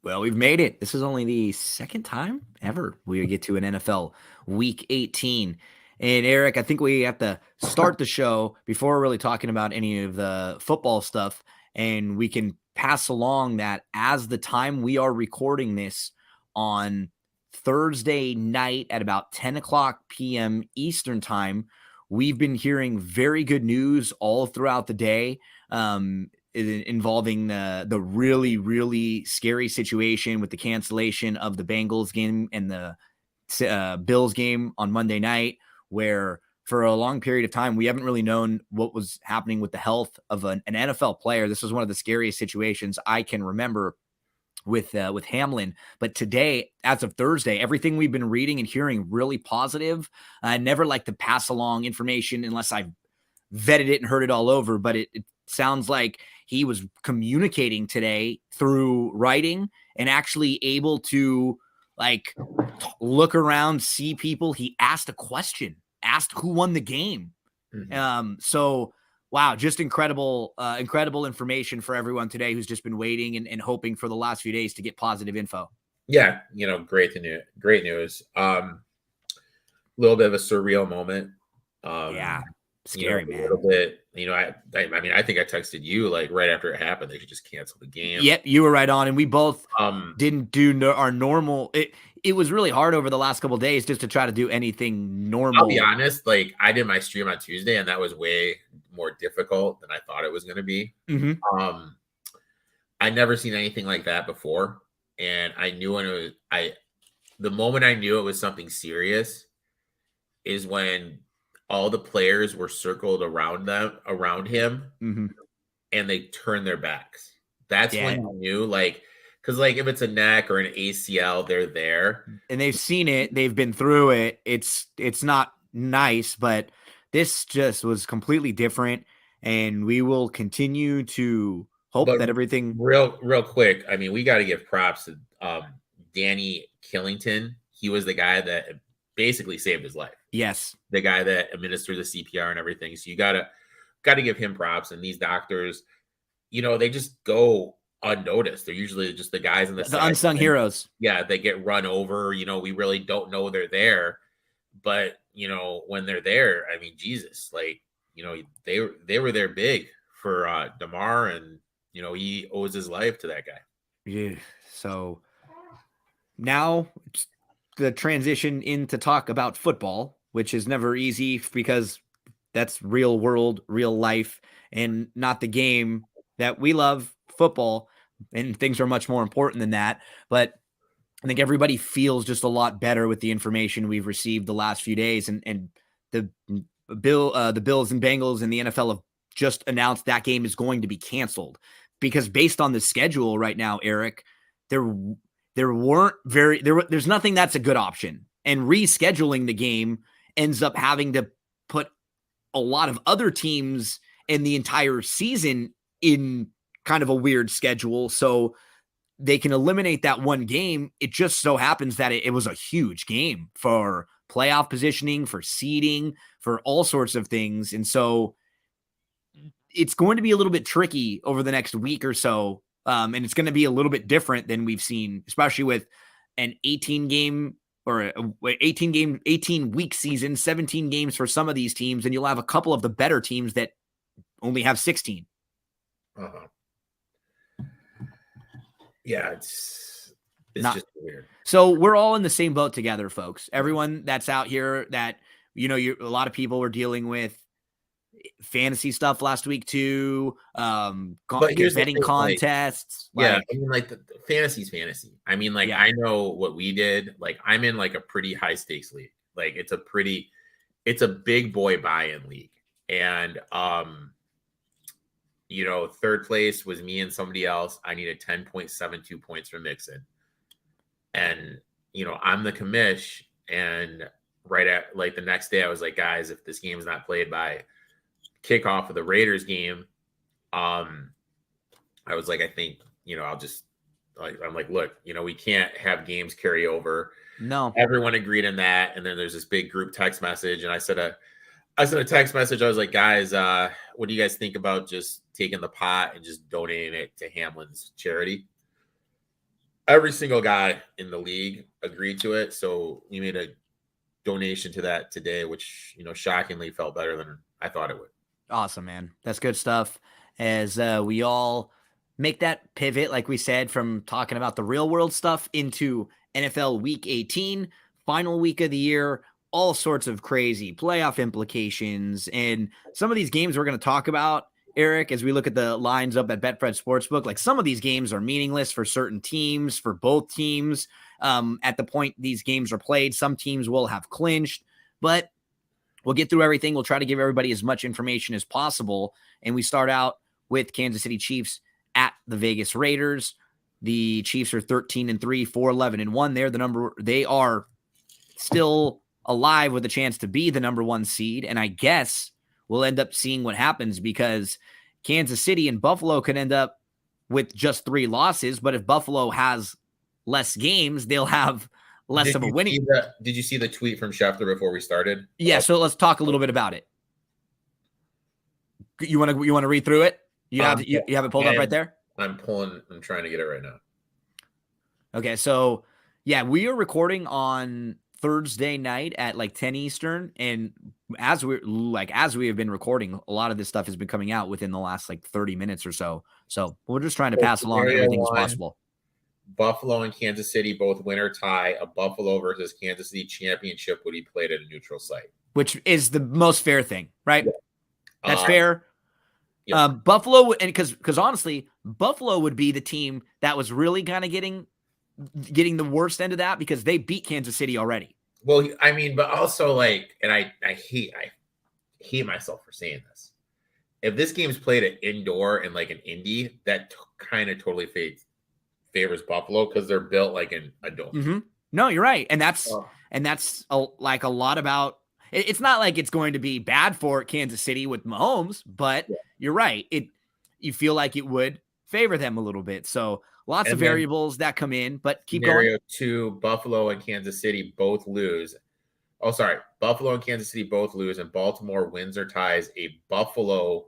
Well, we've made it. This is only the second time ever we get to an NFL Week 18. And Eric, I think we have to start the show before we're really talking about any of the football stuff. And we can pass along that as the time we are recording this on Thursday night at about 10 o'clock p.m. Eastern time, we've been hearing very good news all throughout the day. Involving the really, really scary situation with the cancellation of the Bengals game and the Bills game on Monday night, where for a long period of time, we haven't really known what was happening with the health of an NFL player. This was one of the scariest situations I can remember with Hamlin. But today, as of Thursday, everything we've been reading and hearing really positive. I never like to pass along information unless I've vetted it and heard it all over, but it sounds like he was communicating today through writing and actually able to like look around, see people. He asked a question, asked who won the game. So wow, just incredible information for everyone today who's just been waiting and hoping for the last few days to get positive info. Yeah, great news. Little bit of a surreal moment. Yeah. Scary, man. A little bit, I mean, I think I texted you like right after it happened. They should just cancel the game. Yep, you were right on, and we both didn't do our normal. It was really hard over the last couple of days just to try to do anything normal. I'll be honest, like I did my stream on Tuesday, and that was way more difficult than I thought it was going to be. I never seen anything like that before, and I knew when it was. The moment I knew it was something serious is when all the players were circled around him, and they turned their backs. That's when you knew, like, because like if it's a neck or an ACL, they're there and they've seen it, they've been through it. It's not nice, but this just was completely different, and we will continue to hope that everything. Real quick, I mean, we got to give props to Danny Killington. He was the guy that basically saved his life. Yes. The guy that administered the CPR and everything. So you gotta give him props. And these doctors, they just go unnoticed. They're usually just the guys in the unsung heroes. Yeah, they get run over. We really don't know they're there. But when they're there, I mean, Jesus, like, they were there big for Damar, and he owes his life to that guy. Yeah. So now the transition into talk about football, which is never easy because that's real world, real life, and not the game that we love, football, and things are much more important than that. But I think everybody feels just a lot better with the information we've received the last few days, and the Bills and Bengals and the NFL have just announced that game is going to be canceled because based on the schedule right now, Eric, there's nothing that's a good option. And rescheduling the game ends up having to put a lot of other teams in the entire season in kind of a weird schedule. So they can eliminate that one game. It just so happens that it was a huge game for playoff positioning, for seeding, for all sorts of things. And so it's going to be a little bit tricky over the next week or so. And it's going to be a little bit different than we've seen, especially with an 18 week season, 17 games for some of these teams. And you'll have a couple of the better teams that only have 16. Yeah, it's just weird. So we're all in the same boat together, folks. Everyone that's out here that, a lot of people were dealing with fantasy stuff last week too. Betting contests. Yeah, I mean, like the fantasy's fantasy. I mean, like I know what we did. Like I'm in like a pretty high stakes league. Like it's a big boy buy-in league, and third place was me and somebody else. I needed 10.72 points from Mixon, and I'm the commish. And right at like the next day, I was like, guys, if this game is not played by kickoff of the Raiders game, I was like, I think, I'll just I'm like, look, we can't have games carry over. No, everyone agreed on that. And then there's this big group text message, and I sent a text message. I was like, guys, what do you guys think about just taking the pot and just donating it to Hamlin's charity? every single guy in the league agreed to it. So we made a donation to that today, which, shockingly felt better than I thought it would. Awesome, man. That's good stuff. As we all make that pivot, like we said, from talking about the real world stuff into NFL Week 18, final week of the year, all sorts of crazy playoff implications. And some of these games we're going to talk about, Eric, as we look at the lines up at Betfred Sportsbook, like some of these games are meaningless for certain teams, for both teams. At the point these games are played, some teams will have clinched, but we'll get through everything. We'll try to give everybody as much information as possible. And we start out with Kansas City Chiefs at the Vegas Raiders. The Chiefs are 13-3, 4-11-1. They are still alive with a chance to be the number one seed. And I guess we'll end up seeing what happens, because Kansas City and Buffalo could end up with just 3 losses. But if Buffalo has less games, they'll have less of a winning. Did you see the tweet from Schefter before we started? Yeah. So let's talk a little bit about it. You want to read through it? You have it pulled up right there? I'm trying to get it right now. Okay. So yeah, we are recording on Thursday night at like 10 Eastern. And as we have been recording, a lot of this stuff has been coming out within the last like 30 minutes or so. So we're just trying to pass along everything as possible. Buffalo and Kansas City both win or tie. A Buffalo versus Kansas City championship would be played at a neutral site, which is the most fair thing, right? Yeah. That's fair. Yeah. Buffalo, and because honestly, Buffalo would be the team that was really kind of getting the worst end of that, because they beat Kansas City already. Well, I mean, but also and I hate myself for saying this. If this game's played at indoor and like an Indy, that kind of totally favors Buffalo, because they're built like in a dome. Mm-hmm. No, you're right. And that's a lot about, it's not like it's going to be bad for Kansas City with Mahomes, but you're right. You feel like it would favor them a little bit. So lots of variables that come in, but keep going. Scenario 2, Buffalo and Kansas City both lose. Oh, sorry. Buffalo and Kansas City both lose, and Baltimore wins or ties. A Buffalo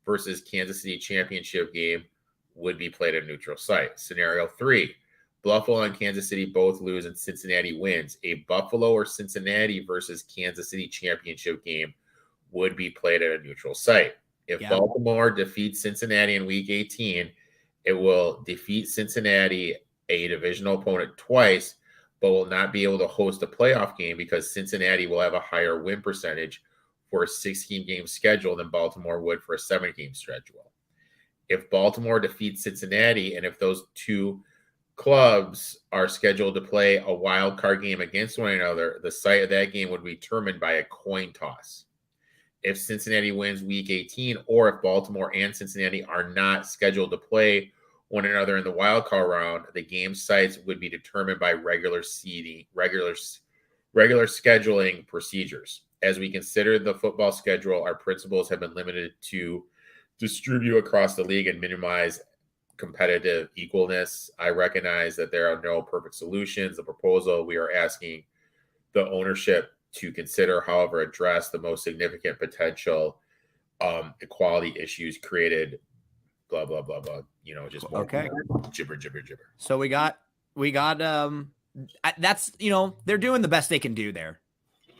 versus Kansas City championship game would be played at a neutral site. Scenario 3, Buffalo and Kansas City both lose and Cincinnati wins. A Buffalo or Cincinnati versus Kansas City championship game would be played at a neutral site. If Baltimore defeats Cincinnati in Week 18, it will defeat Cincinnati, a divisional opponent, twice, but will not be able to host a playoff game, because Cincinnati will have a higher win percentage for a 16-game schedule than Baltimore would for a 7-game schedule. If Baltimore defeats Cincinnati, and if those two clubs are scheduled to play a wild card game against one another, the site of that game would be determined by a coin toss. If Cincinnati wins Week 18, or if Baltimore and Cincinnati are not scheduled to play one another in the wild card round, the game sites would be determined by regular scheduling procedures. As we consider the football schedule, our principles have been limited to distribute across the league and minimize competitive equalness. I recognize that there are no perfect solutions. The proposal we are asking the ownership to consider, however, address the most significant potential equality issues created, blah, blah, blah, blah. Just more gibber. So we got that's, they're doing the best they can do there.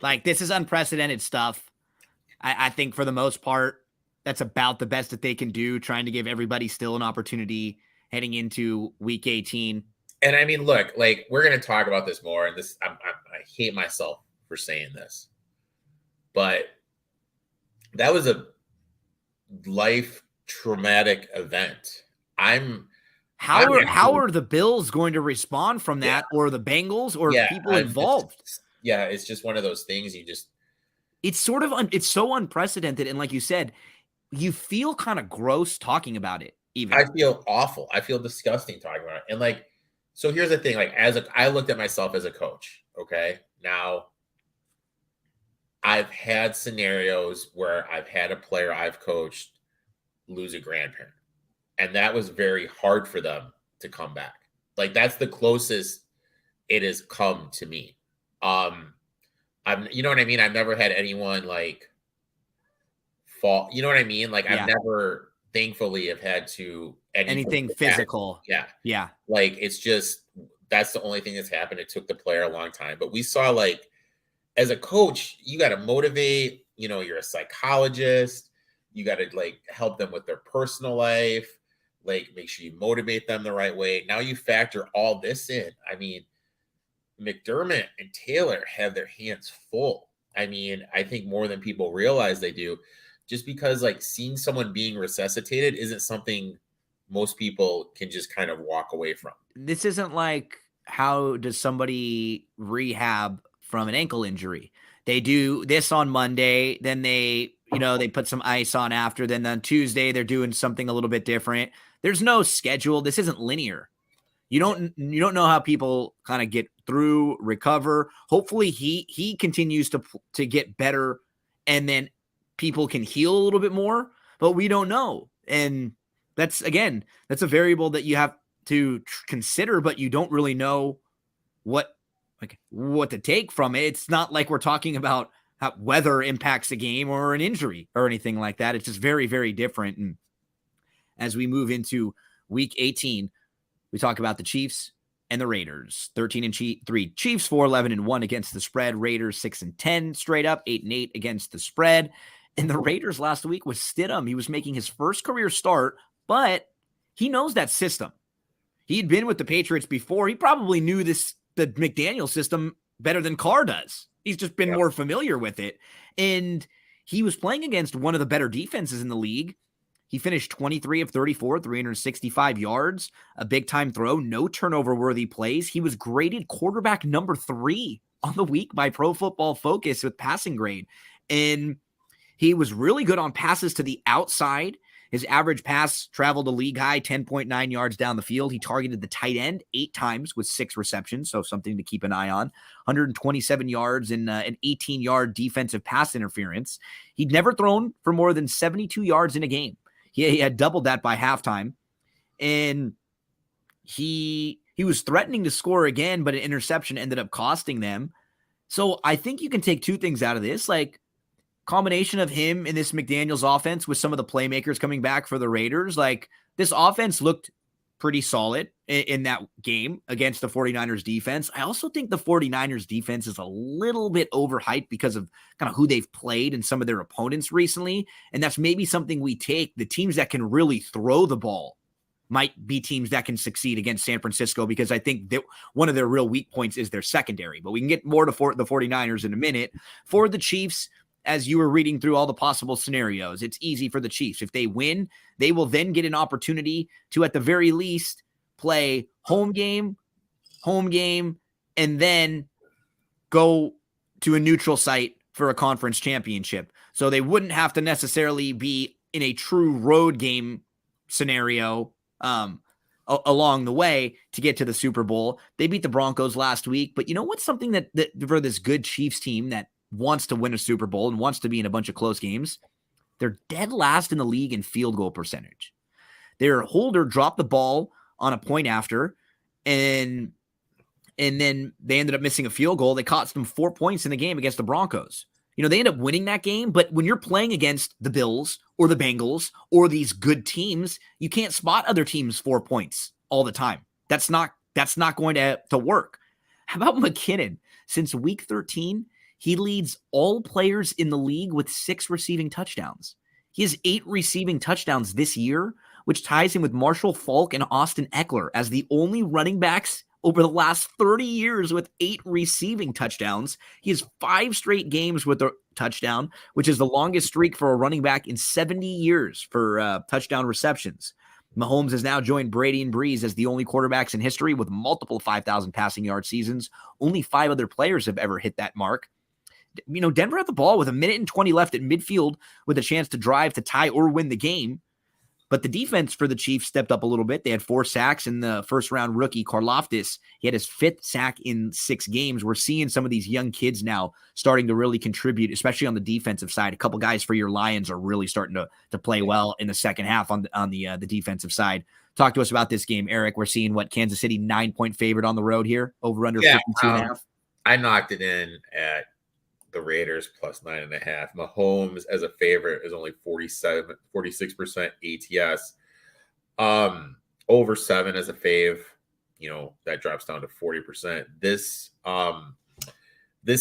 Like, this is unprecedented stuff. I think for the most part, that's about the best that they can do, trying to give everybody still an opportunity heading into Week 18. And I mean, look, like, we're going to talk about this more, and this, I hate myself for saying this, but that was a life traumatic event. How are the Bills going to respond from that, or the Bengals, or people involved? It's just one of those things. It's sort of it's so unprecedented, and like you said, you feel kind of gross talking about it. Even I feel awful. I feel disgusting talking about it. And like, so here's the thing. Like, I looked at myself as a coach. Okay, now I've had scenarios where I've had a player I've coached lose a grandparent, and that was very hard for them to come back. Like, that's the closest it has come to me. You know what I mean? I've never had anyone like fall. You know what I mean? Like, I've never, thankfully, have had to anything physical. Yeah. Like, it's just that's the only thing that's happened. It took the player a long time. But we saw, like, as a coach, you got to motivate. You're a psychologist. You got to, like, help them with their personal life. Like, make sure you motivate them the right way. Now you factor all this in. I mean, McDermott and Taylor have their hands full. I mean, I think more than people realize they do, just because, like, seeing someone being resuscitated isn't something most people can just kind of walk away from. This isn't like, how does somebody rehab from an ankle injury? They do this on Monday, then they put some ice on after, then on Tuesday they're doing something a little bit different. There's no schedule. This isn't linear. You don't know how people kind of get through, recover. Hopefully he continues to get better, and then people can heal a little bit more, but we don't know. And that's a variable that you have to consider, but you don't really know what to take from it. It's not like we're talking about how weather impacts a game or an injury or anything like that. It's just very, very different. And as we move into week 18, we talk about the Chiefs and the Raiders. 13-3 Chiefs, 4-11-1 against the spread. Raiders 6-10 straight up, 8-8 against the spread. And the Raiders last week was Stidham. He was making his first career start, but he knows that system. He'd been with the Patriots before. He probably knew the McDaniel system better than Carr does. He's just been more familiar with it. And he was playing against one of the better defenses in the league. He finished 23 of 34, 365 yards, a big-time throw, no turnover-worthy plays. He was graded quarterback number 3 on the week by Pro Football Focus with passing grade. And he was really good on passes to the outside. His average pass traveled a league high 10.9 yards down the field. He targeted the tight end 8 times with 6 receptions, so something to keep an eye on. 127 yards and an 18-yard defensive pass interference. He'd never thrown for more than 72 yards in a game. He had doubled that by halftime. And he was threatening to score again, but an interception ended up costing them. So I think you can take 2 things out of this, like combination of him in this McDaniels offense with some of the playmakers coming back for the Raiders. Like, this offense looked pretty solid in that game against the 49ers defense. I also think the 49ers defense is a little bit overhyped because of kind of who they've played and some of their opponents recently. And that's maybe something we take. The teams that can really throw the ball might be teams that can succeed against San Francisco, because I think that one of their real weak points is their secondary. But we can get more to the 49ers in a minute. For the Chiefs, as you were reading through all the possible scenarios, it's easy for the Chiefs. If they win, they will then get an opportunity to, at the very least, play home game, and then go to a neutral site for a conference championship. So they wouldn't have to necessarily be in a true road game scenario along the way to get to the Super Bowl. They beat the Broncos last week, but you know what's something that for this good Chiefs team that wants to win a Super Bowl and wants to be in a bunch of close games, they're dead last in the league in field goal percentage. Their holder dropped the ball on a point after, and then they ended up missing a field goal. They cost them 4 points in the game against the Broncos. They end up winning that game, but when you're playing against the Bills or the Bengals or these good teams, you can't spot other teams 4 points all the time. That's not going to work. How about McKinnon? Since week 13, he leads all players in the league with 6 receiving touchdowns. He has 8 receiving touchdowns this year, which ties him with Marshall Faulk and Austin Eckler as the only running backs over the last 30 years with 8 receiving touchdowns. He has 5 straight games with a touchdown, which is the longest streak for a running back in 70 years for touchdown receptions. Mahomes has now joined Brady and Breeze as the only quarterbacks in history with multiple 5,000 passing yard seasons. Only 5 other players have ever hit that mark. Denver had the ball with 1:20 left at midfield with a chance to drive to tie or win the game. But the defense for the Chiefs stepped up a little bit. They had 4 sacks, in the first-round rookie Karlaftis. He had his 5th sack in 6 games. We're seeing some of these young kids now starting to really contribute, especially on the defensive side. A couple guys for your Lions are really starting to play well in the second half on the defensive side. Talk to us about this game, Eric. We're seeing Kansas City 9-point favorite on the road here, over under 52.5. I knocked it in at the Raiders plus 9.5. Mahomes as a favorite is only 46% ATS. Over 7 as a fave. that drops down to 40%. This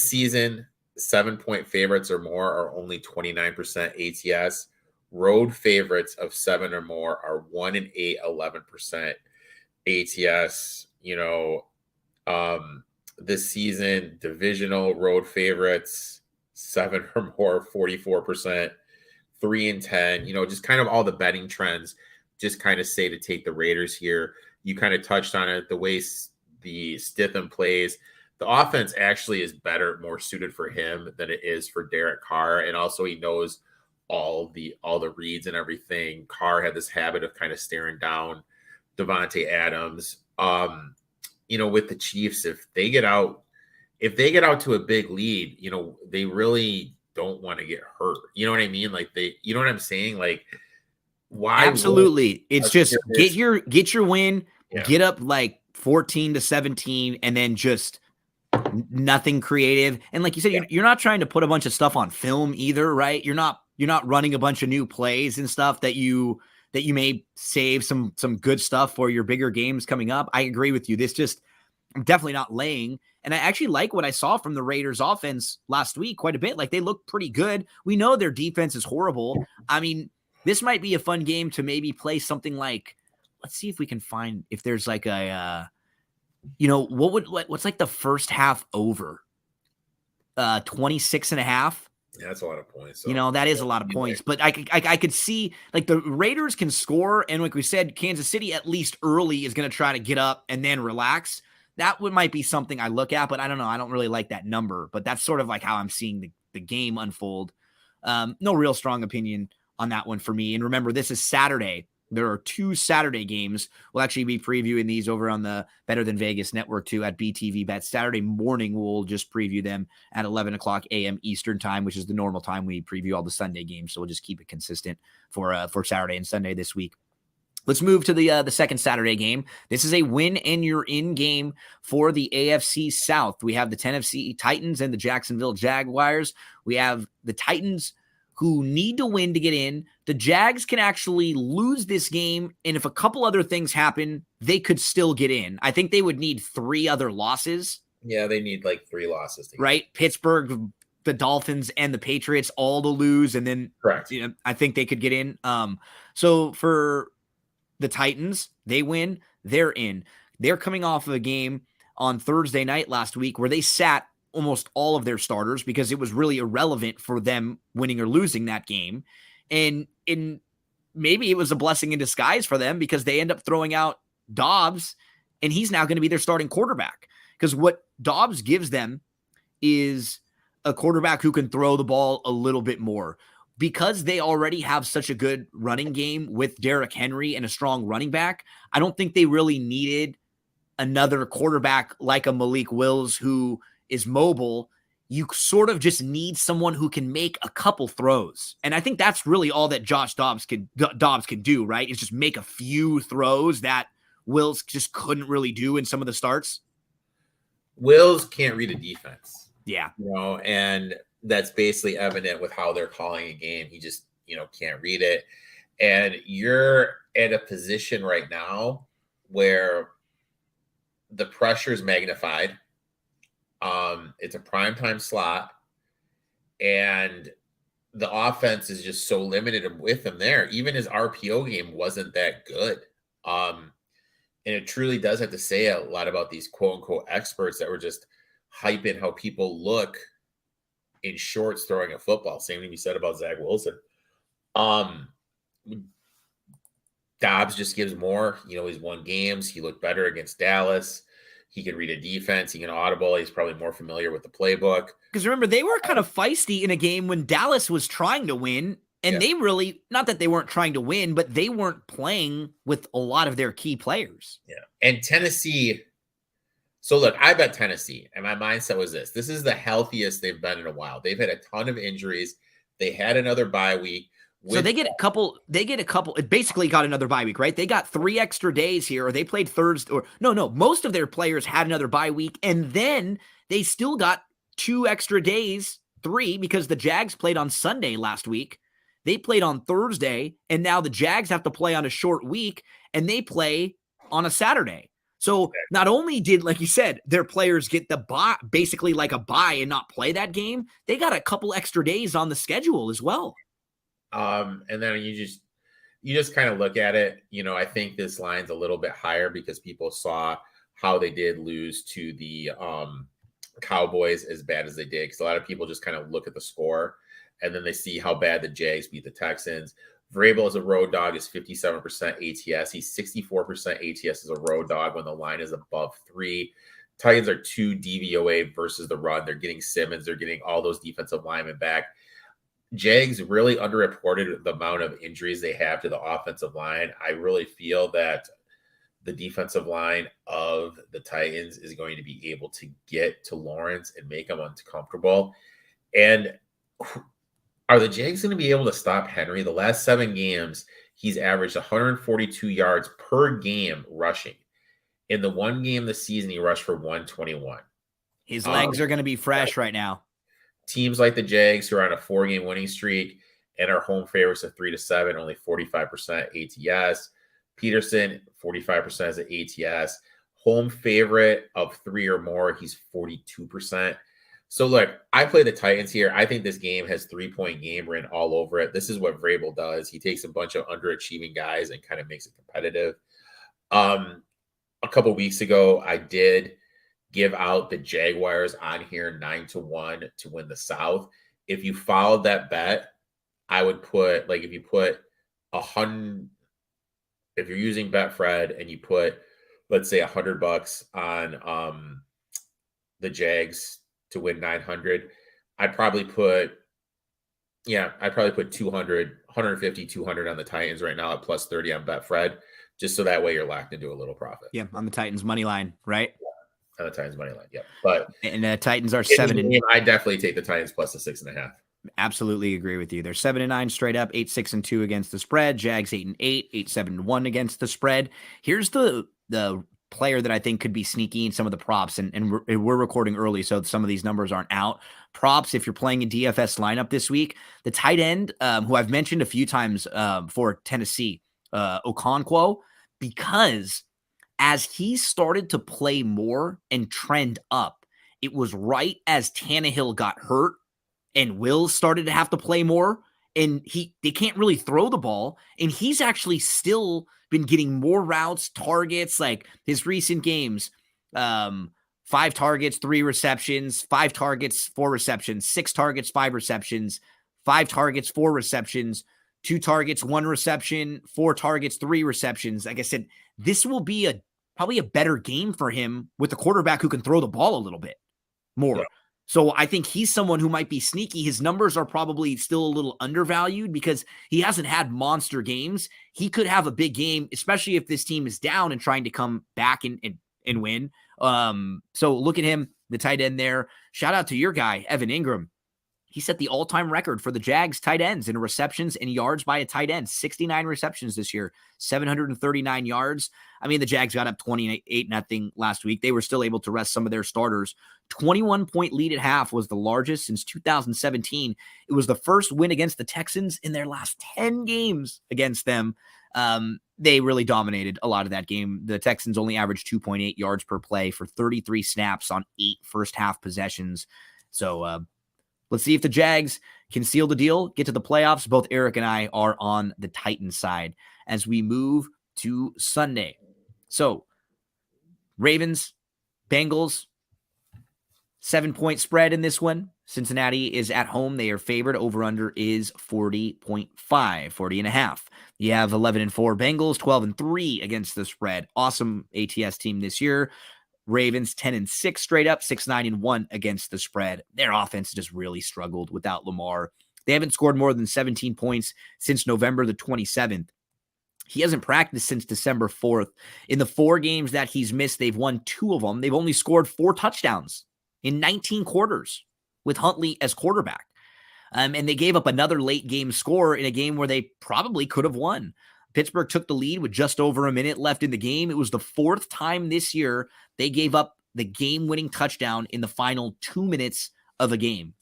season, 7-point favorites or more are only 29% ATS. Road favorites of 7 or more are 1 and 8, 11% ATS. This season, divisional road favorites 7 or more, 44%, 3 and 10. Just kind of all the betting trends just kind of say to take the Raiders here. You kind of touched on it, the way the Stidham plays. The offense actually is better, more suited for him than it is for Derek Carr. And also he knows all the reads and everything. Carr had this habit of kind of staring down Davante Adams. With the Chiefs, if they get out to a big lead, they really don't want to get hurt. You know what I mean? Like you know what I'm saying? Like, why? Absolutely. It's just get your win, Yeah. Get up like 14-17, and then just nothing creative. And like you said, you're not trying to put a bunch of stuff on film either, right? You're not running a bunch of new plays and stuff that you may save some good stuff for your bigger games coming up. I agree with you. I'm definitely not laying. And I actually like what I saw from the Raiders offense last week quite a bit. Like they look pretty good. We know their defense is horrible. I mean, this might be a fun game to maybe play something like, let's see if we can find, if there's like a, what's like the first half over 26.5. Yeah, that's a lot of points. So, that is a lot of points, but I could see like the Raiders can score. And like we said, Kansas City, at least early, is going to try to get up and then relax. That might be something I look at, but I don't know. I don't really like that number, but that's sort of like how I'm seeing the game unfold. No real strong opinion on that one for me. And remember, this is Saturday. There are 2 Saturday games. We'll actually be previewing these over on the Better Than Vegas network too at BTV Bet. Saturday morning, we'll just preview them at 11 o'clock a.m. Eastern time, which is the normal time we preview all the Sunday games. So we'll just keep it consistent for Saturday and Sunday this week. Let's move to the second Saturday game. This is a win and you're in game for the AFC South. We have the Tennessee Titans and the Jacksonville Jaguars. We have the Titans who need to win to get in. The Jags can actually lose this game, and if a couple other things happen, they could still get in. I think they would need 3 other losses. Yeah, they need like 3 losses. Right? Pittsburgh, the Dolphins, and the Patriots all to lose, and then correct. I think they could get in. So for the Titans, they win, they're in. They're coming off of a game on Thursday night last week where they sat almost all of their starters because it was really irrelevant for them winning or losing that game. And maybe it was a blessing in disguise for them because they end up throwing out Dobbs, and he's now going to be their starting quarterback. Because what Dobbs gives them is a quarterback who can throw the ball a little bit more. Because they already have such a good running game with Derrick Henry and a strong running back, I don't think they really needed another quarterback like a Malik Willis who is mobile. You sort of just need someone who can make a couple throws. And I think that's really all that Josh Dobbs can do, right? Is just make a few throws that Wills just couldn't really do in some of the starts. Wills can't read a defense. Yeah. And that's basically evident with how they're calling a game. He just, can't read it. And you're at a position right now where the pressure is magnified. It's a primetime slot, and the offense is just so limited with him there. Even his RPO game wasn't that good. And it truly does have to say a lot about these quote unquote experts that were just hyping how people look in shorts throwing a football. Same thing we said about Zach Wilson. Dobbs just gives more. He's won games. He looked better against Dallas. He can read a defense. He can audible. He's probably more familiar with the playbook. Because remember, they were kind of feisty in a game when Dallas was trying to win. And they really, not that they weren't trying to win, but they weren't playing with a lot of their key players. Yeah. And Tennessee. So look, I bet Tennessee, and my mindset was this. This is the healthiest they've been in a while. They've had a ton of injuries. They had another bye week. So they get a couple, it basically got another bye week, right? They got 3 extra days here, or they played Thursday, or no, most of their players had another bye week, and then they still got 2 extra days, 3, because the Jags played on Sunday last week. They played on Thursday, and now the Jags have to play on a short week, and they play on a Saturday. So not only did, like you said, their players get the bye, basically like a bye and not play that game, they got a couple extra days on the schedule as well. And then you just kind of look at it. I think this line's a little bit higher because people saw how they did lose to the Cowboys as bad as they did. Because a lot of people just kind of look at the score and then they see how bad the Jags beat the Texans. Vrabel as a road dog is 57% ATS. He's 64% ATS as a road dog when the line is above 3. Titans are 2 DVOA versus the run. They're getting Simmons. They're getting all those defensive linemen back. Jags really underreported the amount of injuries they have to the offensive line. I really feel that the defensive line of the Titans is going to be able to get to Lawrence and make him uncomfortable. And are the Jags going to be able to stop Henry? The last 7 games, he's averaged 142 yards per game rushing. In the one game this season, he rushed for 121. His legs are going to be fresh right now. Teams like the Jags, who are on a 4-game winning streak and are home favorites of 3-7, only 45% ATS. Peterson, 45% as an ATS. Home favorite of 3 or more, he's 42%. So look, I play the Titans here. I think this game has 3-point game written all over it. This is what Vrabel does. He takes a bunch of underachieving guys and kind of makes it competitive. A couple weeks ago, I did give out the Jaguars on here 9-1 to win the South. If you followed that bet, I would put, like, if you put 100, if you're using Betfred and you put, let's say, $100 on the Jags to win 900, I'd probably put 200, 150, 200 on the Titans right now at plus 30 on Betfred, just so that way you're locked into a little profit. Yeah, on the Titans money line, right? On the Titans money line, yeah. But and the Titans are 7. I definitely take the Titans plus the 6.5. Absolutely agree with you. They're 7-9 straight up, 8-6-2 against the spread. Jags 8-8, 8-7-1 against the spread. Here's the player that I think could be sneaky in some of the props, and we're recording early, so some of these numbers aren't out. Props, if you're playing a DFS lineup this week, the tight end, who I've mentioned a few times for Tennessee, Okonkwo, because as he started to play more and trend up, it was right as Tannehill got hurt and Will started to have to play more, and they can't really throw the ball, and he's actually still been getting more routes, targets, like his recent games, 5 targets, 3 receptions, 5 targets, 4 receptions, 6 targets, 5 receptions, 5 targets, 4 receptions, 2 targets, 1 reception, 4 targets, 3 receptions. Like I said, this will be probably a better game for him with a quarterback who can throw the ball a little bit more. Yeah. So I think he's someone who might be sneaky. His numbers are probably still a little undervalued because he hasn't had monster games. He could have a big game, especially if this team is down and trying to come back and win. So look at him, the tight end there. Shout out to your guy, Evan Ingram. He set the all-time record for the Jags tight ends in receptions and yards by a tight end. 69 receptions this year, 739 yards. I mean, the Jags got up 28-0 last week. They were still able to rest some of their starters. 21-point lead at half was the largest since 2017. It was the first win against the Texans in their last 10 games against them. They really dominated a lot of that game. The Texans only averaged 2.8 yards per play for 33 snaps on 8 first-half possessions. So, let's see if the Jags can seal the deal, get to the playoffs. Both Eric and I are on the Titans side as we move to Sunday. So, Ravens, Bengals, 7-point spread in this one. Cincinnati is at home. They are favored. Over-under is 40.5, 40.5. You have 11-4 Bengals, 12-3 against the spread. Awesome ATS team this year. Ravens 10-6 straight up, 6-9-1 against the spread. Their offense just really struggled without Lamar. They haven't scored more than 17 points since November the 27th. He hasn't practiced since December 4th. In the 4 games that he's missed, they've won 2 of them. They've only scored 4 touchdowns in 19 quarters with Huntley as quarterback. And they gave up another late game score in a game where they probably could have won. Pittsburgh took the lead with just over a minute left in the game. It was the 4th time this year they gave up the game-winning touchdown in the final 2 minutes of a game.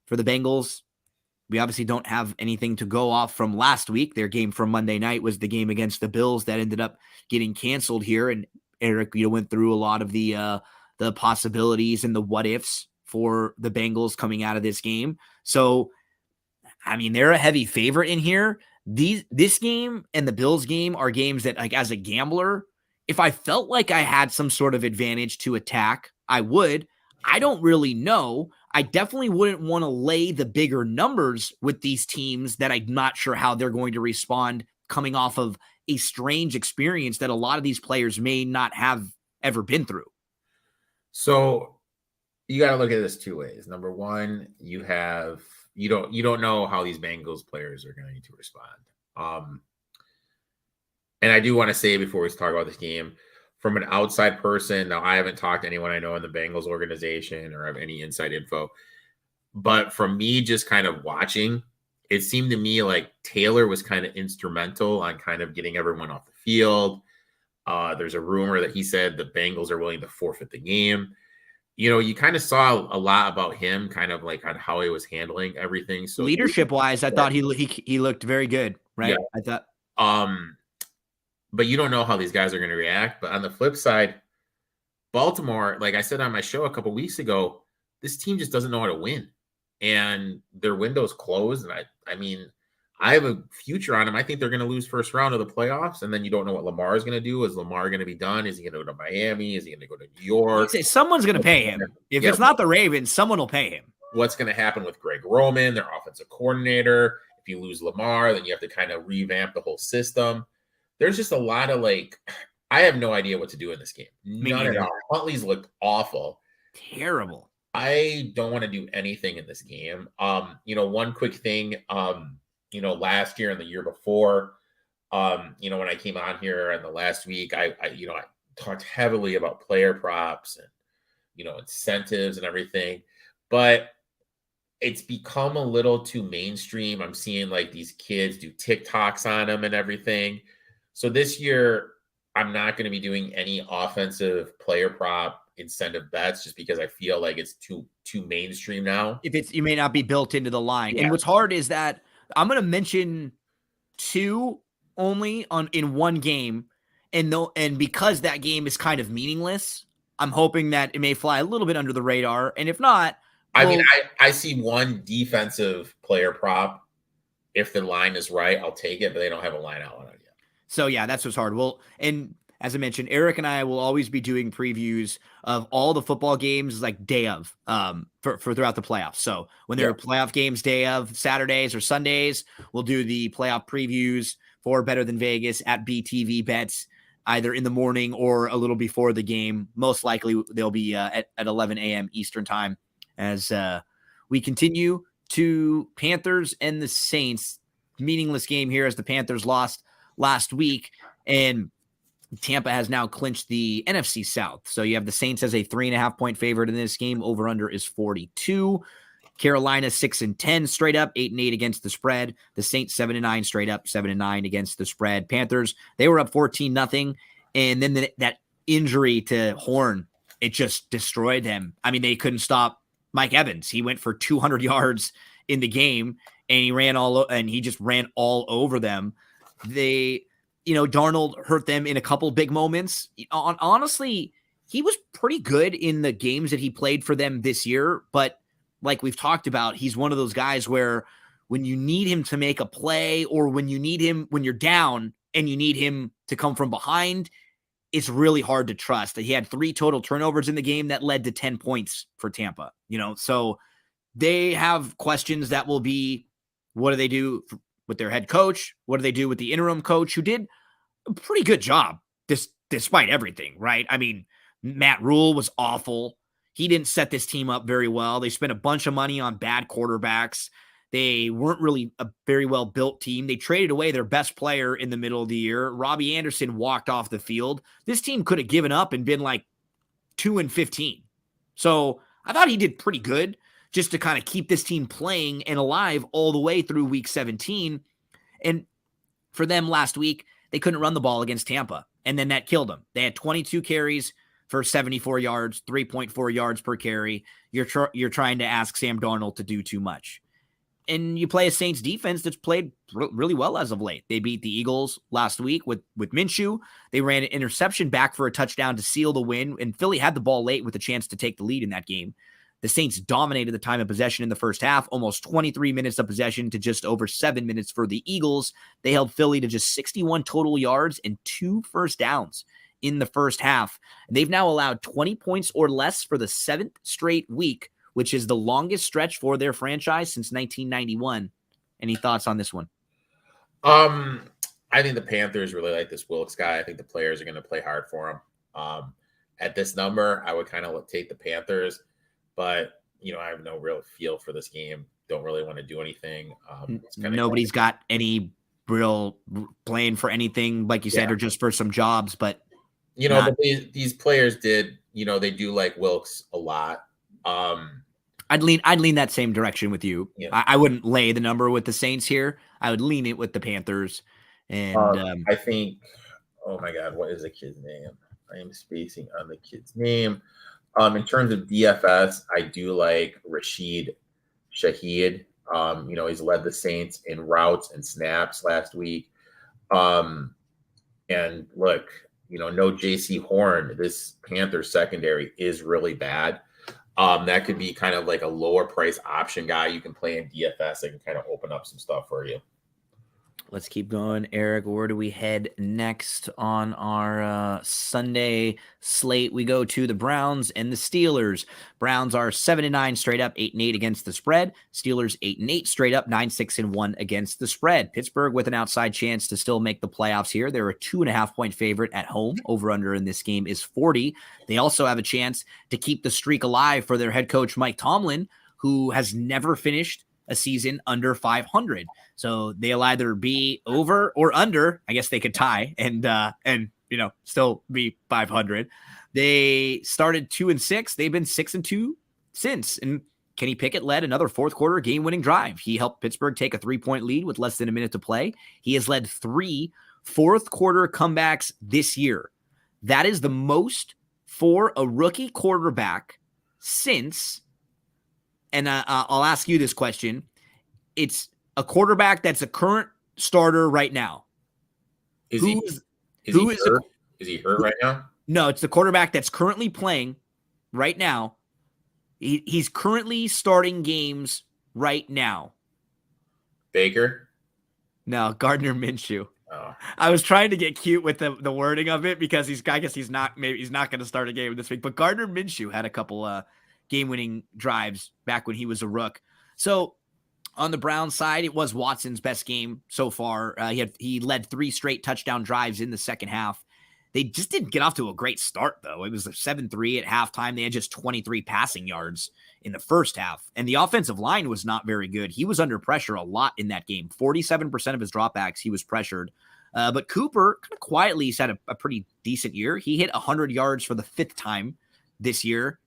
For the Bengals, we obviously don't have anything to go off from last week. Their game from Monday night was the game against the Bills that ended up getting canceled here. And Eric, went through a lot of the possibilities and the what ifs for the Bengals coming out of this game. So, I mean, they're a heavy favorite in here. This game and the Bills game are games that, like, as a gambler, if I felt like I had some sort of advantage to attack, I would. I don't really know. I definitely wouldn't want to lay the bigger numbers with these teams that I'm not sure how they're going to respond coming off of a strange experience that a lot of these players may not have ever been through. So you got to look at this two ways. Number one, you don't know how these Bengals players are going to respond. And I do want to say before we talk about this game, from an outside person, now I haven't talked to anyone I know in the Bengals organization or have any inside info, but from me just kind of watching, it seemed to me like Taylor was kind of instrumental on kind of getting everyone off the field. There's a rumor that he said the Bengals are willing to forfeit the game. You kind of saw a lot about him, kind of like on how he was handling everything. So leadership wise, I thought he looked very good, right? Yeah. I thought, but you don't know how these guys are going to react. But on the flip side, Baltimore, like I said on my show a couple weeks ago, this team just doesn't know how to win, and their window's closed. And I mean, I have a future on them. I think they're going to lose first round of the playoffs, and then you don't know what Lamar is going to do. Is Lamar going to be done? Is he going to go to Miami? Is he going to go to New York? Someone's going to pay him. If it's not the Ravens, someone will pay him. What's going to happen with Greg Roman, their offensive coordinator? If you lose Lamar, then you have to kind of revamp the whole system. There's just a lot of I have no idea what to do in this game. None at all. Huntley's looked awful. Terrible. I don't want to do anything in this game. One quick thing, last year and the year before, when I came on here in the last week, I talked heavily about player props and, incentives and everything, but it's become a little too mainstream. I'm seeing these kids do TikToks on them and everything. So this year, I'm not going to be doing any offensive player prop incentive bets just because I feel like it's too mainstream now. You may not be built into the line. Yeah. And what's hard is that I'm going to mention two only in one game. And because that game is kind of meaningless, I'm hoping that it may fly a little bit under the radar. And if not, I see one defensive player prop. If the line is right, I'll take it, but they don't have a line out on it yet. So yeah, that's what's hard. Well, and as I mentioned, Eric and I will always be doing previews of all the football games day of for throughout the playoffs. So when there are playoff games day of Saturdays or Sundays, we'll do the playoff previews for Better Than Vegas at BTV Bets either in the morning or a little before the game. Most likely they'll be at 11 a.m. Eastern time as we continue to Panthers and the Saints. Meaningless game here as the Panthers lost last week, and Tampa has now clinched the NFC South. So you have the Saints as a 3.5-point favorite in this game. Over under is 42. Carolina 6-10 straight up, 8-8 against the spread. The Saints 7-9 straight up, 7-9 against the spread. Panthers, they were up 14-0, and then that injury to Horn, it just destroyed them. I mean, they couldn't stop Mike Evans. He went for 200 yards in the game, and he just ran all over them. Darnold hurt them in a couple big moments. Honestly, he was pretty good in the games that he played for them this year. But like we've talked about, he's one of those guys where when you need him to make a play or when you're down and you need him to come from behind, it's really hard to trust. He had 3 total turnovers in the game that led to 10 points for Tampa. So they have questions that will be, what do they do with their head coach? What do they do with the interim coach who did a pretty good job despite everything, right? I mean, Matt Rule was awful. He didn't set this team up very well. They spent a bunch of money on bad quarterbacks. They weren't really a very well-built team. They traded away their best player in the middle of the year. Robbie Anderson walked off the field. This team could have given up and been 2-15. So I thought he did pretty good just to kind of keep this team playing and alive all the way through week 17. And for them last week, they couldn't run the ball against Tampa, and then that killed them. They had 22 carries for 74 yards, 3.4 yards per carry. You're trying to ask Sam Darnold to do too much. and you play a Saints defense that's played really well as of late. They beat the Eagles last week with Minshew. They ran an interception back for a touchdown to seal the win, and Philly had the ball late with a chance to take the lead in that game. The Saints dominated the time of possession in the first half, almost 23 minutes of possession to just over 7 minutes for the Eagles. They held Philly to just 61 total yards and 2 first downs in the first half. And they've now allowed 20 points or less for the 7th straight week, which is the longest stretch for their franchise since 1991. Any thoughts on this one? I think the Panthers really like this Wilkes guy. I think the players are going to play hard for him. At this number, I would kind of take the Panthers, but I have no real feel for this game. Don't really want to do anything. Nobody's got any real playing for anything, like you said, or just for some jobs. But but these players did. They do like Wilkes a lot. I'd lean that same direction with you. Yeah. I wouldn't lay the number with the Saints here. I would lean it with the Panthers. And I think, oh my God, what is the kid's name? I am spacing on the kid's name. In terms of DFS, I do like Rashid Shaheed. He's led the Saints in routes and snaps last week. And look, no JC Horn. This Panther secondary is really bad. That could be kind of like a lower price option guy you can play in DFS that can kind of open up some stuff for you. Let's keep going. Eric, where do we head next on our Sunday slate? We go to the Browns and the Steelers. Browns are 7-9 straight up, 8-8 against the spread. Steelers 8-8 straight up, 9-6-1 against the spread. Pittsburgh with an outside chance to still make the playoffs here. They're a 2.5-point favorite at home. Over under in this game is 40. They also have a chance to keep the streak alive for their head coach, Mike Tomlin, who has never finished a season under 500. So they'll either be over or under. I guess they could tie and still be 500. They started 2-6. They've been 6-2 since. And Kenny Pickett led another fourth quarter game-winning drive. He helped Pittsburgh take a 3-point lead with less than a minute to play. He has led 3 fourth quarter comebacks this year. That is the most for a rookie quarterback since, and I'll ask you this question. It's a quarterback that's a current starter right now. Is he hurt right now? No, it's the quarterback that's currently playing right now. He's currently starting games right now. Baker? No, Gardner Minshew. Oh. I was trying to get cute with the wording of it because he's not going to start a game this week. But Gardner Minshew had a couple game-winning drives back when he was a rook. So on the Browns side, it was Watson's best game so far. He led 3 straight touchdown drives in the second half. They just didn't get off to a great start, though. It was 7-3 at halftime. They had just 23 passing yards in the first half. And the offensive line was not very good. He was under pressure a lot in that game. 47% of his dropbacks, he was pressured. But Cooper kind of quietly has had a pretty decent year. He hit 100 yards for the 5th time this year.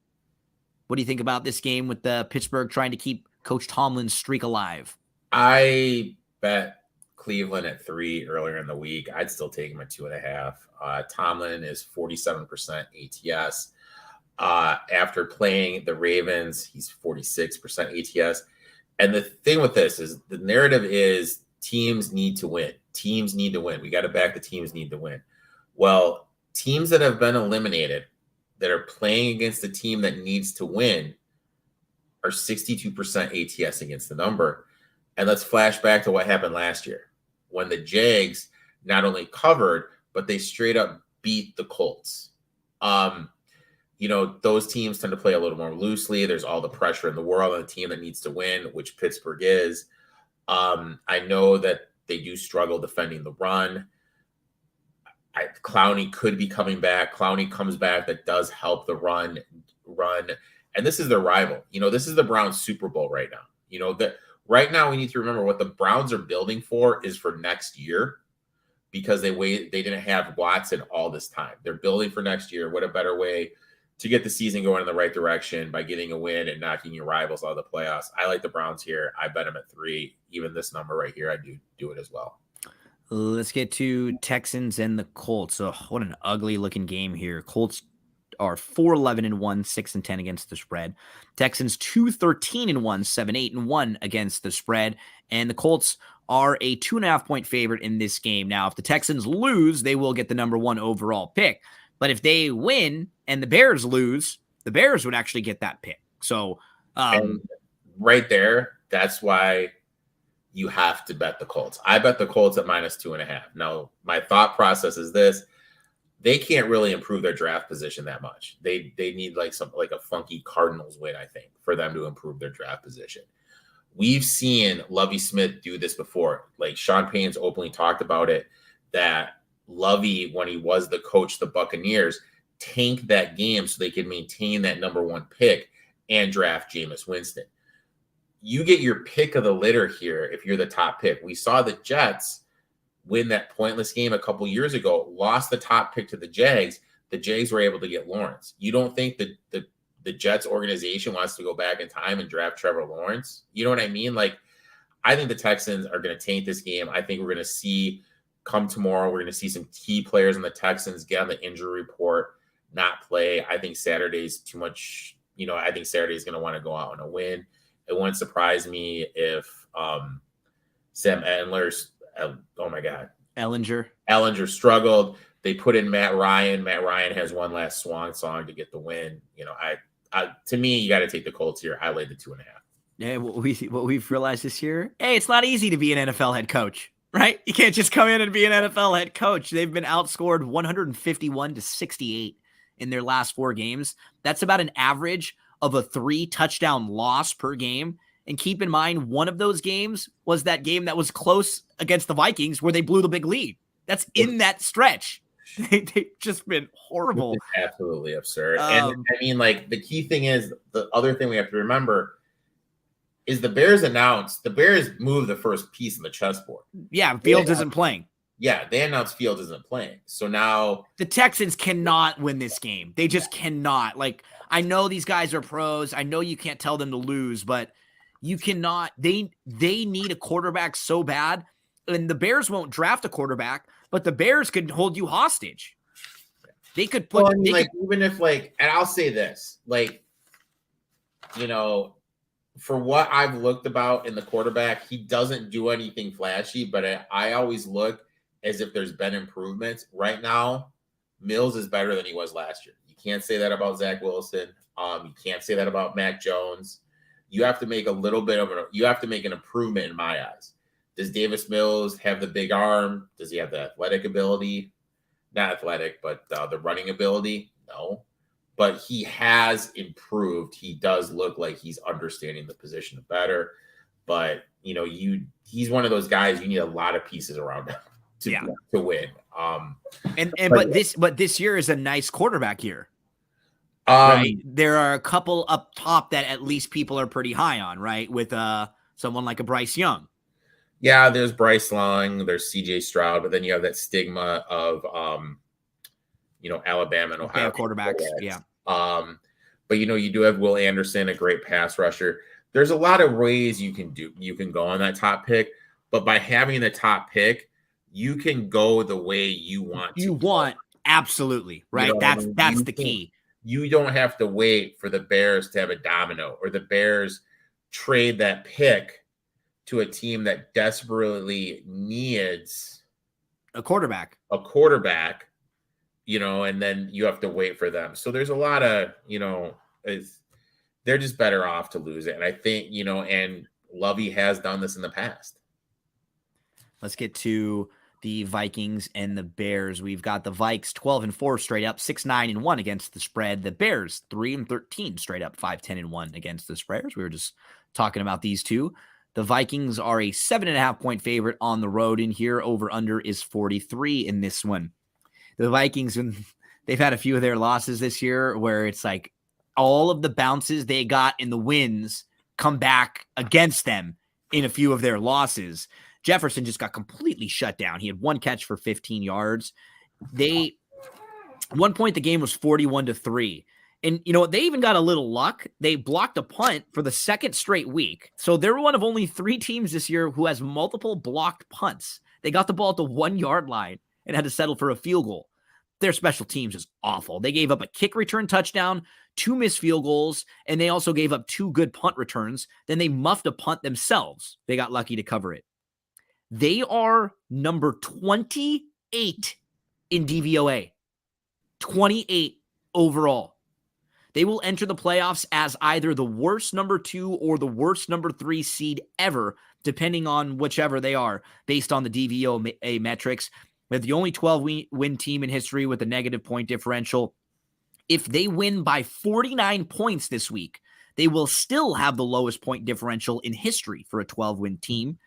What do you think about this game with the Pittsburgh trying to keep Coach Tomlin's streak alive? I bet Cleveland at 3 earlier in the week. I'd still take him at 2.5. Tomlin is 47% ATS. After playing the Ravens, he's 46% ATS. And the thing with this is the narrative is teams need to win. Teams need to win. We got to back the teams need to win. Well, teams that have been eliminated that are playing against a team that needs to win are 62% ATS against the number. And let's flash back to what happened last year when the Jags not only covered, but they straight up beat the Colts. Those teams tend to play a little more loosely. There's all the pressure in the world on a team that needs to win, which Pittsburgh is. I know that they do struggle defending the run. Clowney could be coming back. Clowney comes back. That does help the run. And this is their rival. This is the Browns Super Bowl right now. That right now we need to remember what the Browns are building for is for next year because they didn't have Watson all this time. They're building for next year. What a better way to get the season going in the right direction by getting a win and knocking your rivals out of the playoffs. I like the Browns here. I bet them at 3. Even this number right here, I do it as well. Let's get to Texans and the Colts. Oh, what an ugly looking game here. Colts are 4-11-1, 6-10 against the spread. Texans 2-13-1, 7-8-1 against the spread. And the Colts are a 2.5-point favorite in this game. Now, if the Texans lose, they will get the number 1 overall pick. But if they win and the Bears lose, the Bears would actually get that pick. So right there, that's why you have to bet the Colts. I bet the Colts at -2.5. Now, my thought process is this. They can't really improve their draft position that much. They need like a funky Cardinals win, I think, for them to improve their draft position. We've seen Lovie Smith do this before. Like Sean Payne's openly talked about it, that Lovie, when he was the coach of the Buccaneers, tanked that game so they could maintain that number 1 pick and draft Jameis Winston. You get your pick of the litter here if you're the top pick. We saw the Jets win that pointless game a couple years ago, lost the top pick to the Jags. The Jags were able to get Lawrence. You don't think that the Jets organization wants to go back in time and draft Trevor Lawrence? You know what I mean? Like, I think the Texans are going to taint this game. I think we're going to see come tomorrow, we're going to see some key players on the Texans get on the injury report, not play. I think Saturday's too much. I think Saturday's going to want to go out on a win. It wouldn't surprise me if Sam Ehlinger's, oh my God, Ehlinger struggled. They put in Matt Ryan. Matt Ryan has one last swan song to get the win. To me, you got to take the Colts here. I laid the 2.5. Yeah, what we've realized this year, hey, it's not easy to be an NFL head coach, right? You can't just come in and be an NFL head coach. They've been outscored 151-68 in their last 4 games. That's about an average of a 3-touchdown loss per game. And keep in mind, one of those games was that game that was close against the Vikings where they blew the big lead. That's in that stretch. They've just been horrible. It's absolutely absurd. And I mean, like, the key thing is, the other thing we have to remember is the Bears moved the first piece in the chessboard. Yeah, Fields isn't playing. Yeah, they announced Fields isn't playing. So now the Texans cannot win this game. They just cannot. Like, I know these guys are pros. I know you can't tell them to lose, but you cannot. They need a quarterback so bad. And the Bears won't draft a quarterback, but the Bears could hold you hostage. They could put even if and I'll say this, for what I've looked about in the quarterback, he doesn't do anything flashy, but I always look as if there's been improvements. Right now, Mills is better than he was last year. You can't say that about Zach Wilson. You can't say that about Mac Jones. You have to make an improvement in my eyes. Does Davis Mills have the big arm? Does he have the athletic ability? Not athletic, but the running ability? No. But he has improved. He does look like he's understanding the position better. But, he's one of those guys you need a lot of pieces around him to win. But this year is a nice quarterback year. Right? There are a couple up top that at least people are pretty high on, right? With someone like a Bryce Young. Yeah, there's Bryce Young, there's CJ Stroud, but then you have that stigma of Alabama and Ohio quarterbacks. Yeah. But you do have Will Anderson, a great pass rusher. There's a lot of ways you can go on that top pick, but by having the top pick, you can go the way you want. Absolutely, right? That's the key. You don't have to wait for the Bears to have a domino or the Bears trade that pick to a team that desperately needs a quarterback, and then you have to wait for them. So there's a lot of, they're just better off to lose it. And I think, and Lovey has done this in the past. Let's get to the Vikings and the Bears. We've got the Vikes 12-4 straight up, 6-9-1 against the spread. The Bears 3-13 straight up, 5-10-1 against the spreads. We were just talking about these two. The Vikings are a 7.5-point favorite on the road in here. Over under is 43 in this one. The Vikings, they've had a few of their losses this year where it's like all of the bounces they got in the wins come back against them in a few of their losses. Jefferson just got completely shut down. He had one catch for 15 yards. At one point, the game was 41-3. And you know what? They even got a little luck. They blocked a punt for the second straight week. So they're one of only 3 teams this year who has multiple blocked punts. They got the ball at the 1 yard line and had to settle for a field goal. their special teams is awful. They gave up a kick return touchdown, 2 missed field goals, and they also gave up 2 good punt returns. Then they muffed a punt themselves. They got lucky to cover it. They are number 28 in DVOA, 28 overall. They will enter the playoffs as either the worst number 2 or the worst number 3 seed ever, depending on whichever they are, based on the DVOA metrics. They're the only 12-win team in history with a negative point differential. If they win by 49 points this week, they will still have the lowest point differential in history for a 12-win team.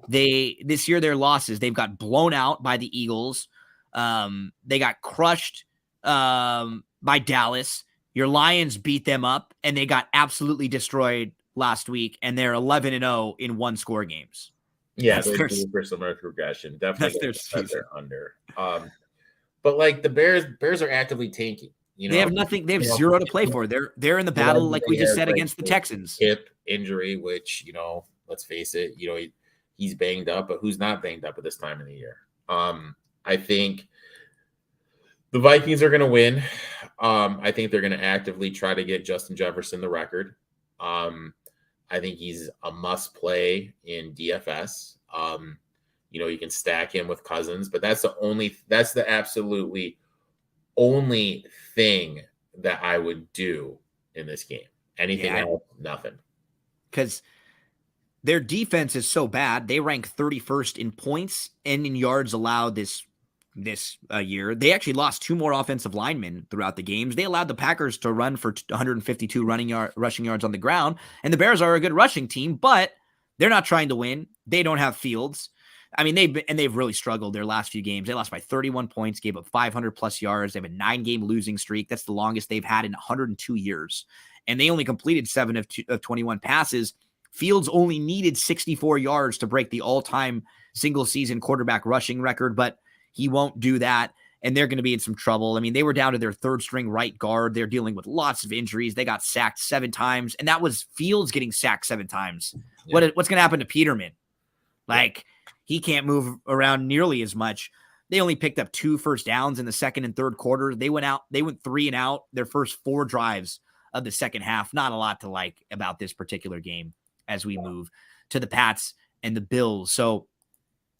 This year, their losses, they've got blown out by the Eagles. They got crushed by Dallas. Your Lions beat them up, and they got absolutely destroyed last week, and they're 11-0 in one-score games. Yeah, they're due for some regression. Definitely they're under. But like the Bears are actively tanking. They have nothing. They have zero to play for. They're in the battle, like we just said, against the Texans. Hip injury, which let's face it, he's banged up, but who's not banged up at this time of the year? I think the Vikings are going to win. I think they're going to actively try to get Justin Jefferson the record. I think he's a must play in DFS. You can stack him with Cousins, but that's the absolutely only thing that I would do in this game. Anything else, nothing. Because their defense is so bad. They rank 31st in points and in yards allowed this year. They actually lost 2 more offensive linemen throughout the games. They allowed the Packers to run for 152 rushing yards on the ground, and the Bears are a good rushing team, but they're not trying to win. They don't have Fields. I mean, they've really struggled their last few games. They lost by 31 points, gave up 500 plus yards. They have a 9-game losing streak. That's the longest they've had in 102 years. And they only completed 7 of 21 passes. Fields only needed 64 yards to break the all-time single-season quarterback rushing record, but he won't do that, and they're going to be in some trouble. I mean, they were down to their third-string right guard. They're dealing with lots of injuries. They got sacked 7 times, and that was Fields getting sacked 7 times. Yeah. What's going to happen to Peterman? He can't move around nearly as much. They only picked up 2 first downs in the second and third quarter. They went 3 and out their first 4 drives of the second half. Not a lot to like about this particular game as we move to the Pats and the Bills. So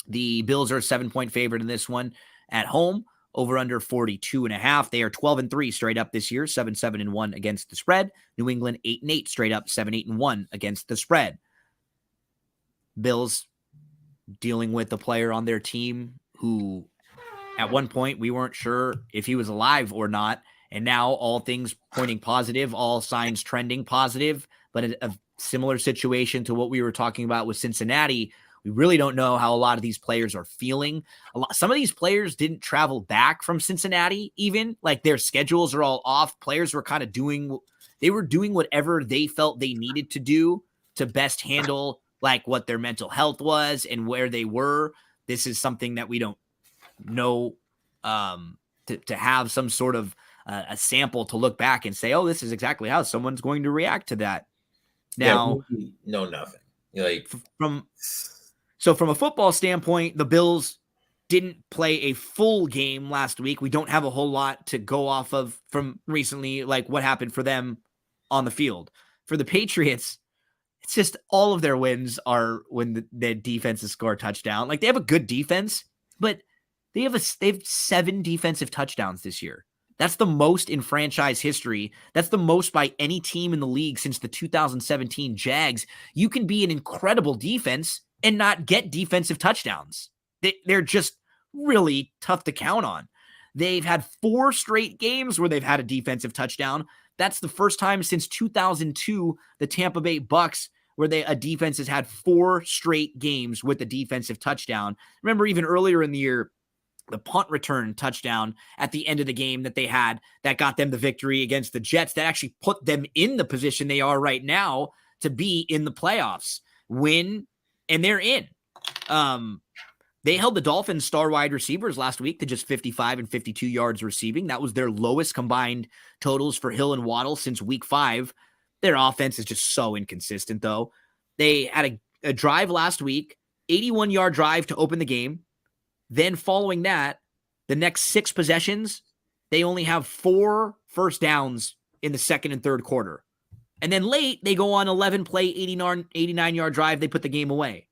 the Bills are a 7-point favorite in this one at home, over under 42.5. They are 12-3 straight up this year, 7-7-1 against the spread. New England 8-8 straight up, 7-8-1 against the spread. Bills dealing with a player on their team who at one point we weren't sure if he was alive or not. And now all things pointing positive, all signs trending positive, but a similar situation to what we were talking about with Cincinnati. We really don't know how a lot of these players are feeling. Some of these players didn't travel back from Cincinnati, even like their schedules are all off. Players were kind of doing whatever they felt they needed to do to best handle like what their mental health was and where they were. This is something that we don't know to have some sort of a sample to look back and say, oh, this is exactly how someone's going to react to that. Now, no, nothing. From a football standpoint, the Bills didn't play a full game last week. We don't have a whole lot to go off of from recently, like what happened for them on the field. For the Patriots, it's just all of their wins are when the defenses score a touchdown. Like they have a good defense, but they have 7 defensive touchdowns this year. That's the most in franchise history. That's the most by any team in the league since the 2017 Jags. You can be an incredible defense and not get defensive touchdowns. They're just really tough to count on. They've had 4 straight games where they've had a defensive touchdown. That's the first time since 2002, the Tampa Bay Bucks, where a defense has had 4 straight games with a defensive touchdown. Remember, even earlier in the year, the punt return touchdown at the end of the game that they had that got them the victory against the Jets that actually put them in the position they are right now to be in the playoffs. Win, and they're in. They held the Dolphins' star wide receivers last week to just 55 and 52 yards receiving. That was their lowest combined totals for Hill and Waddle since week 5. Their offense is just so inconsistent, though. They had a drive last week, 81-yard drive to open the game. Then following that, the next 6 possessions, they only have 4 first downs in the second and third quarter. And then late, they go on 11 play, 89-yard drive. They put the game away.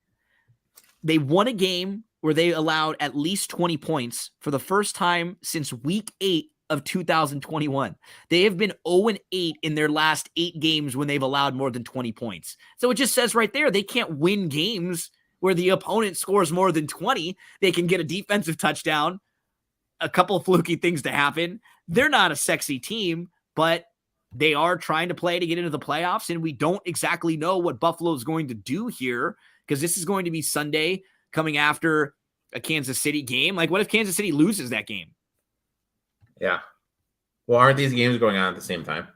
They won a game where they allowed at least 20 points for the first time since week 8 of 2021. They have been 0-8 in their last 8 games when they've allowed more than 20 points. So it just says right there, they can't win games where the opponent scores more than 20. They can get a defensive touchdown, a couple of fluky things to happen. They're not a sexy team, but they are trying to play to get into the playoffs, and we don't exactly know what Buffalo is going to do here because this is going to be Sunday coming after a Kansas City game. Like, what if Kansas City loses that game? Yeah. Well, aren't these games going on at the same time?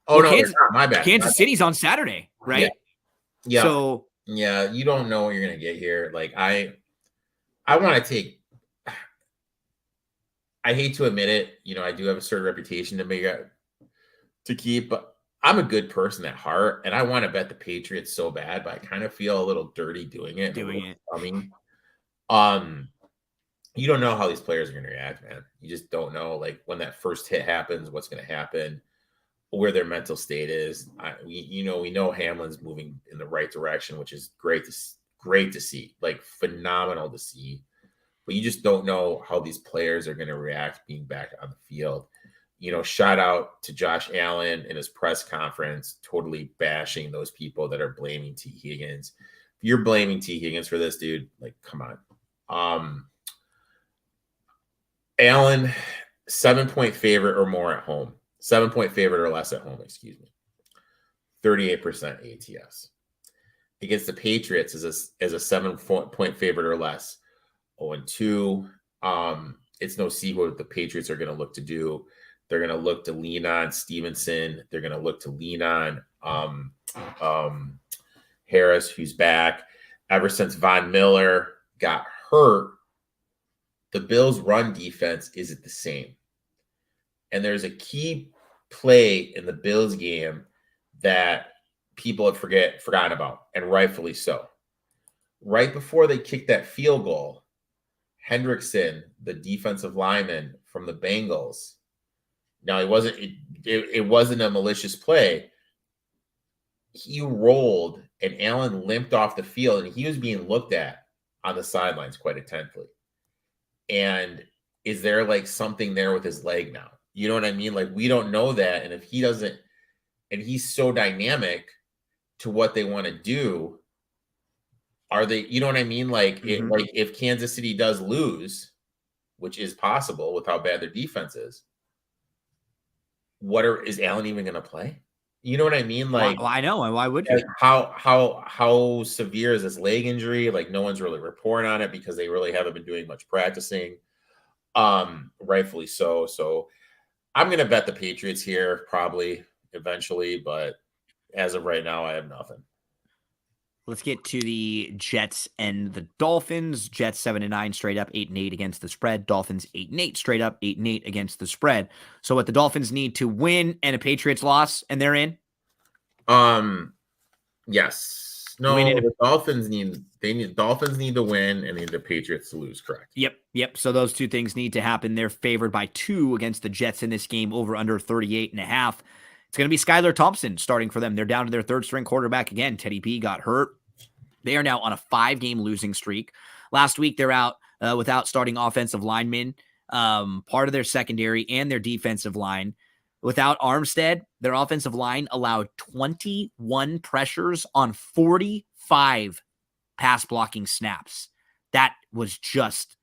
Oh, well, no, Kansas, not. My bad. Kansas City's on Saturday, right? Yeah. So, yeah, you don't know what you're going to get here. Like, I want to take – I hate to admit it. You know, I do have a certain reputation to keep, but I'm a good person at heart, and I want to bet the Patriots so bad, but I kind of feel a little dirty doing it. You don't know how these players are going to react, man. You just don't know. Like, when that first hit happens, what's going to happen, where their mental state is. We know Hamlin's moving in the right direction, which is great to see, like phenomenal to see. But you just don't know how these players are going to react being back on the field. You know, shout out to Josh Allen in his press conference, totally bashing those people that are blaming T. Higgins. If you're blaming T. Higgins for this, dude, like, come on. Allen, 7-point favorite or more at home. 7-point favorite or less at home, excuse me. 38% ATS. Against the Patriots as a 7-point favorite or less. 0-2. It's no secret what the Patriots are going to look to do. They're going to look to lean on Stevenson. They're going to look to lean on Harris, who's back. Ever since Von Miller got hurt, the Bills' run defense isn't the same. And there's a key play in the Bills game that people have forgotten about, and rightfully so. Right before they kicked that field goal, Hendrickson, the defensive lineman from the Bengals, now it wasn't a malicious play. He rolled and Allen limped off the field, and he was being looked at on the sidelines quite intently. And is there like something there with his leg now? You know what I mean? Like, we don't know that. And if he doesn't, and he's so dynamic to what they want to do, are they, you know what I mean? Like, like if Kansas City does lose, which is possible with how bad their defense is, is Allen even going to play? You know what I mean? Like, well, I know. Why would you? How severe is this leg injury? Like, no one's really reporting on it because they really haven't been doing much practicing. Rightfully so. So I'm going to bet the Patriots here probably eventually, but as of right now, I have nothing. Let's get to the Jets and the Dolphins. Jets 7-9 straight up, 8-8 against the spread. Dolphins 8-8 straight up, 8-8 against the spread. So what the Dolphins need to win and a Patriots loss, and they're in? Yes. No, the Dolphins need to win and need the Patriots to lose, correct? Yep. So those two things need to happen. They're favored by 2 against the Jets in this game, over under 38.5. It's going to be Skylar Thompson starting for them. They're down to their third string quarterback again. Teddy B got hurt. They are now on a 5-game losing streak. Last week, they're out without starting offensive linemen, part of their secondary and their defensive line. Without Armstead, their offensive line allowed 21 pressures on 45 pass blocking snaps. That was just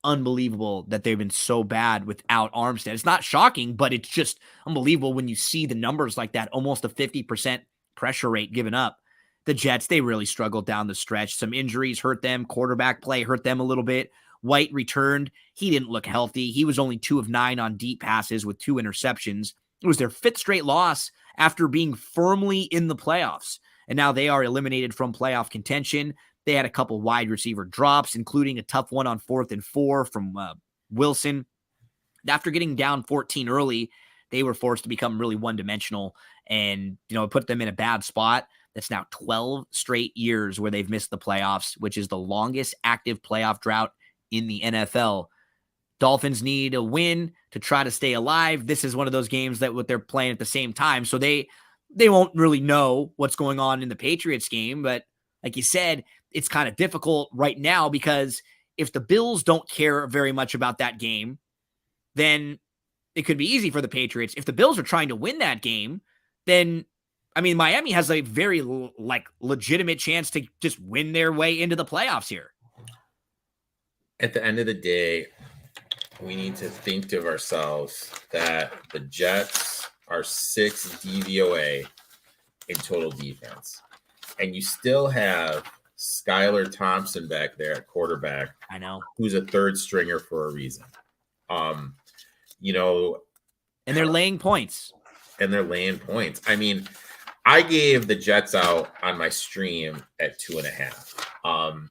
unbelievable that they've been so bad without Armstead. It's not shocking, but it's just unbelievable when you see the numbers like that, almost a 50% pressure rate given up. The Jets, they really struggled down the stretch. Some injuries hurt them. Quarterback play hurt them a little bit. White returned. He didn't look healthy. He was only 2 of 9 on deep passes with 2 interceptions. It was their 5th straight loss after being firmly in the playoffs. And now they are eliminated from playoff contention. They had a couple wide receiver drops, including a tough one on 4th and 4 from Wilson. After getting down 14 early, they were forced to become really one-dimensional, and it put them in a bad spot. That's now 12 straight years where they've missed the playoffs, which is the longest active playoff drought in the NFL. Dolphins need a win to try to stay alive. This is one of those games that what they're playing at the same time. So they won't really know what's going on in the Patriots game. But like you said, it's kind of difficult right now because if the Bills don't care very much about that game, then it could be easy for the Patriots. If the Bills are trying to win that game, then I mean, Miami has a very legitimate chance to just win their way into the playoffs here. At the end of the day, we need to think to ourselves that the Jets are 6 DVOA in total defense. And you still have Skylar Thompson back there at quarterback. I know. Who's a third stringer for a reason. And they're laying points. I mean, I gave the Jets out on my stream at 2.5.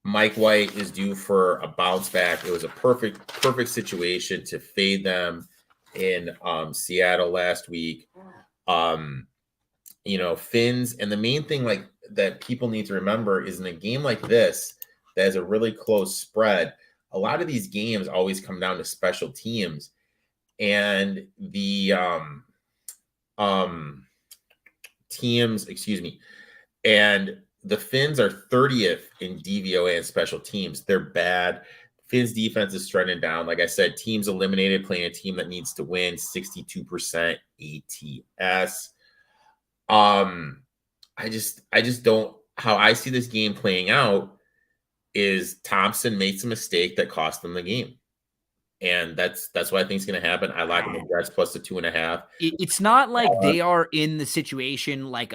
Mike White is due for a bounce back. It was a perfect situation to fade them in Seattle last week. Fins, and the main thing like that people need to remember is in a game like this that is a really close spread, a lot of these games always come down to special teams, and the and the Fins are 30th in DVOA and special teams. They're bad. Fins defense is trending down. Like I said, teams eliminated playing a team that needs to win, 62% ATS. I just don't, how I see this game playing out is Thompson makes a mistake that cost them the game. And that's what I think is going to happen. I like the Jets plus the 2.5. It's not like they are in the situation like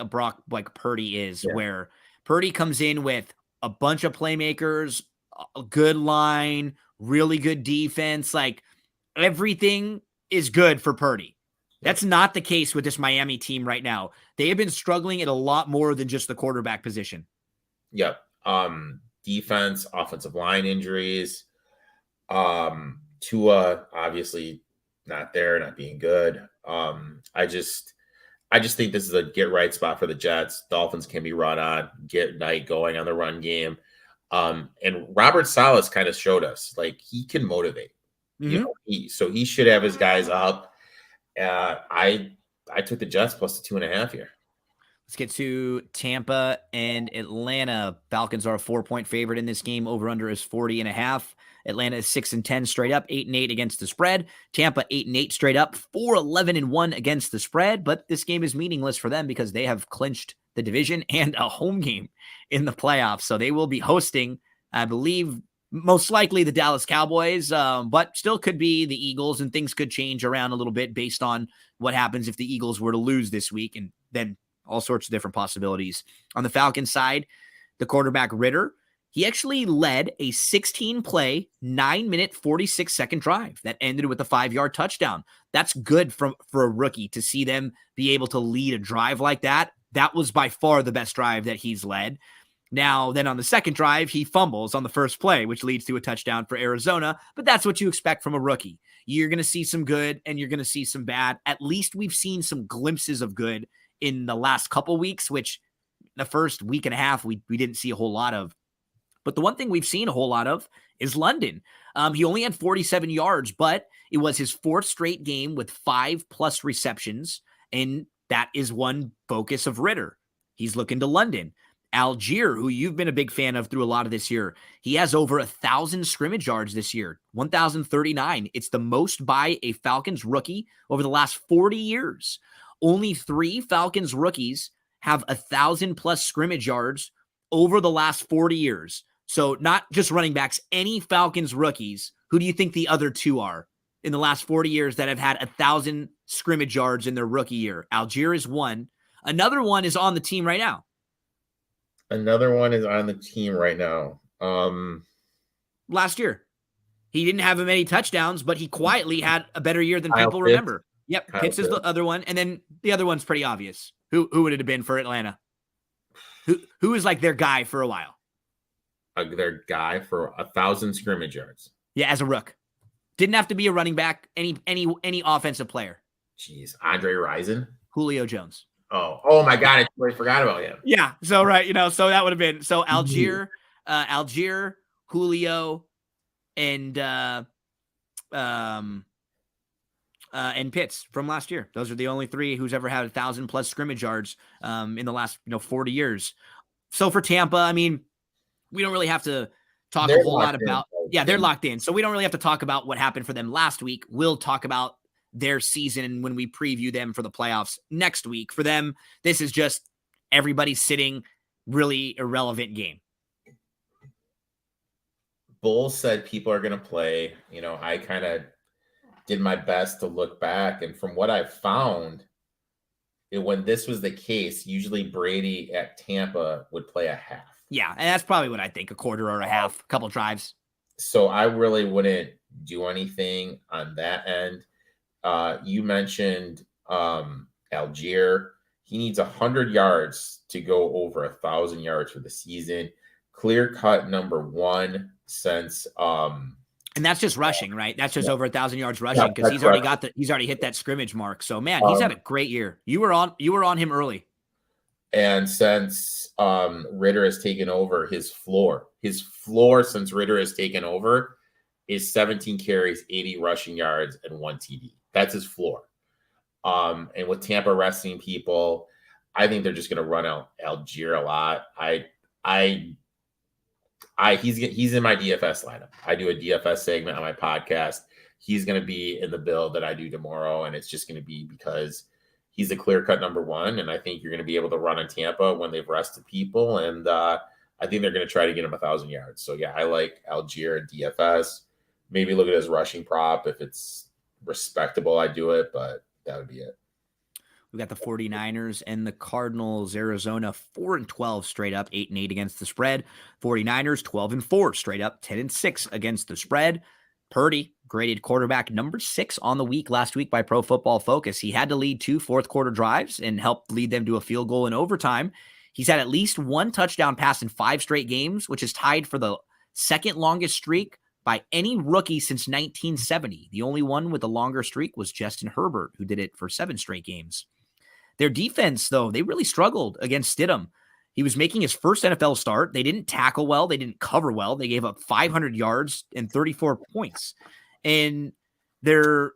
like Purdy is, where Purdy comes in with a bunch of playmakers, a good line, really good defense. Like everything is good for Purdy. That's not the case with this Miami team right now. They have been struggling at a lot more than just the quarterback position. Yep. Defense, offensive line injuries. Tua obviously not there, not being good. I just think this is a get right spot for the Jets. Dolphins can be run on, get Knight going on the run game. And Robert Saleh kind of showed us like he can motivate. So he should have his guys up. I took the Jets plus the 2.5 here. Let's get to Tampa and Atlanta. Falcons are a 4-point favorite in this game. Over under is 40.5. Atlanta is 6-10 straight up, 8-8 against the spread. Tampa 8-8 straight up, 4-11-1 against the spread. But this game is meaningless for them because they have clinched the division and a home game in the playoffs. So they will be hosting, I believe, most likely the Dallas Cowboys, but still could be the Eagles, and things could change around a little bit based on what happens if the Eagles were to lose this week, and then all sorts of different possibilities. On the Falcons side, the quarterback Ritter, he actually led a 16-play, 9-minute, 46-second drive that ended with a 5-yard touchdown. That's good for a rookie to see them be able to lead a drive like that. That was by far the best drive that he's led. Now, then on the second drive, he fumbles on the first play, which leads to a touchdown for Arizona. But that's what you expect from a rookie. You're going to see some good and you're going to see some bad. At least we've seen some glimpses of good in the last couple weeks, which the first week and a half, we didn't see a whole lot of. But the one thing we've seen a whole lot of is London. He only had 47 yards, but it was his 4th straight game with 5+ receptions. And that is one focus of Ritter. He's looking to London. Algier, who you've been a big fan of through a lot of this year, he has over 1,000 scrimmage yards this year, 1,039. It's the most by a Falcons rookie over the last 40 years. Only 3 Falcons rookies have 1,000+ scrimmage yards over the last 40 years. So not just running backs, any Falcons rookies. Who do you think the other 2 are in the last 40 years that have had 1,000 scrimmage yards in their rookie year? Algier is one. Another one is on the team right now. Last year. He didn't have many touchdowns, but he quietly had a better year than people remember. Yep, Pitts is the other one. And then the other one's pretty obvious. Who would it have been for Atlanta? Who is like their guy for a while? Their guy for 1,000 scrimmage yards. Yeah, as a rook. Didn't have to be a running back, any offensive player. Jeez, Andre Rison? Julio Jones. Oh my God, I forgot about him. Yeah, so right, so that would have been Algier, Julio, and Pitts from last year. Those are the only three who's ever had 1,000+ scrimmage yards in the last 40 years. So for Tampa, I mean, we don't really have to talk a whole lot about. Yeah, they're locked in. So we don't really have to talk about what happened for them last week. We'll talk about their season when we preview them for the playoffs next week. For them, this is just everybody sitting, really irrelevant game. Bulls said people are going to play. I kind of did my best to look back. And from what I've found, when this was the case, usually Brady at Tampa would play a half. Yeah, and that's probably what I think, a quarter or a half, a couple drives. So I really wouldn't do anything on that end. You mentioned Algier. He needs 100 yards to go over 1,000 yards for the season. Clear cut number one since and that's just rushing, right? That's just over 1,000 yards rushing because he's already hit that scrimmage mark. So man, he's had a great year. You were on him early. And since Ritter has taken over, his floor since Ritter has taken over is 17 carries, 80 rushing yards, and 1 TD. That's his floor. And with Tampa resting people, I think they're just going to run out Algier a lot. He's in my DFS lineup. I do a DFS segment on my podcast. He's going to be in the build that I do tomorrow, and it's just going to be because he's a clear-cut number one, and I think you're going to be able to run on Tampa when they've rested people, and I think they're going to try to get him 1,000 yards. So, yeah, I like Algier and DFS. Maybe look at his rushing prop. If it's respectable, I do it, but that would be it. We've got the 49ers and the Cardinals. Arizona 4-12 straight up, 8-8 against the spread. 49ers 12-4 straight up, 10-6 against the spread. Purdy graded quarterback number 6 on the week last week by Pro Football Focus. He had to lead 2 fourth quarter drives and helped lead them to a field goal in overtime. He's had at least 1 touchdown pass in 5 straight games, which is tied for the second longest streak by any rookie since 1970. The only one with a longer streak was Justin Herbert, who did it for 7 straight games. Their defense, though, they really struggled against Stidham. He was making his first NFL start. They didn't tackle well. They didn't cover well. They gave up 500 yards and 34 points. And they're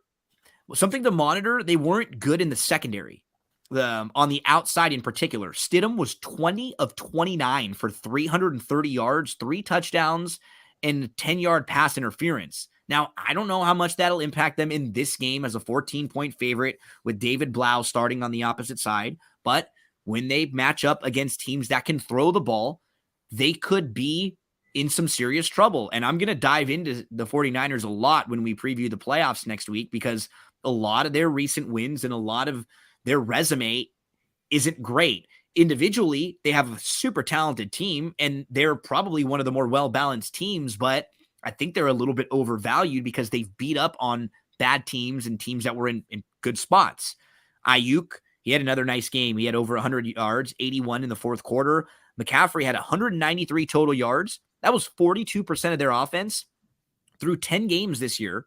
something to monitor. They weren't good in the secondary. On the outside in particular, Stidham was 20 of 29 for 330 yards, 3 touchdowns, and 10-yard pass interference. Now, I don't know how much that'll impact them in this game as a 14-point favorite with David Blau starting on the opposite side. But when they match up against teams that can throw the ball, they could be in some serious trouble. And I'm going to dive into the 49ers a lot when we preview the playoffs next week because a lot of their recent wins and a lot of their resume isn't great. Individually, they have a super talented team, and they're probably one of the more well-balanced teams, but I think they're a little bit overvalued because they've beat up on bad teams and teams that were in good spots. Ayuk, he had another nice game. He had over 100 yards, 81 in the fourth quarter. McCaffrey had 193 total yards. That was 42% of their offense. Through 10 games this year,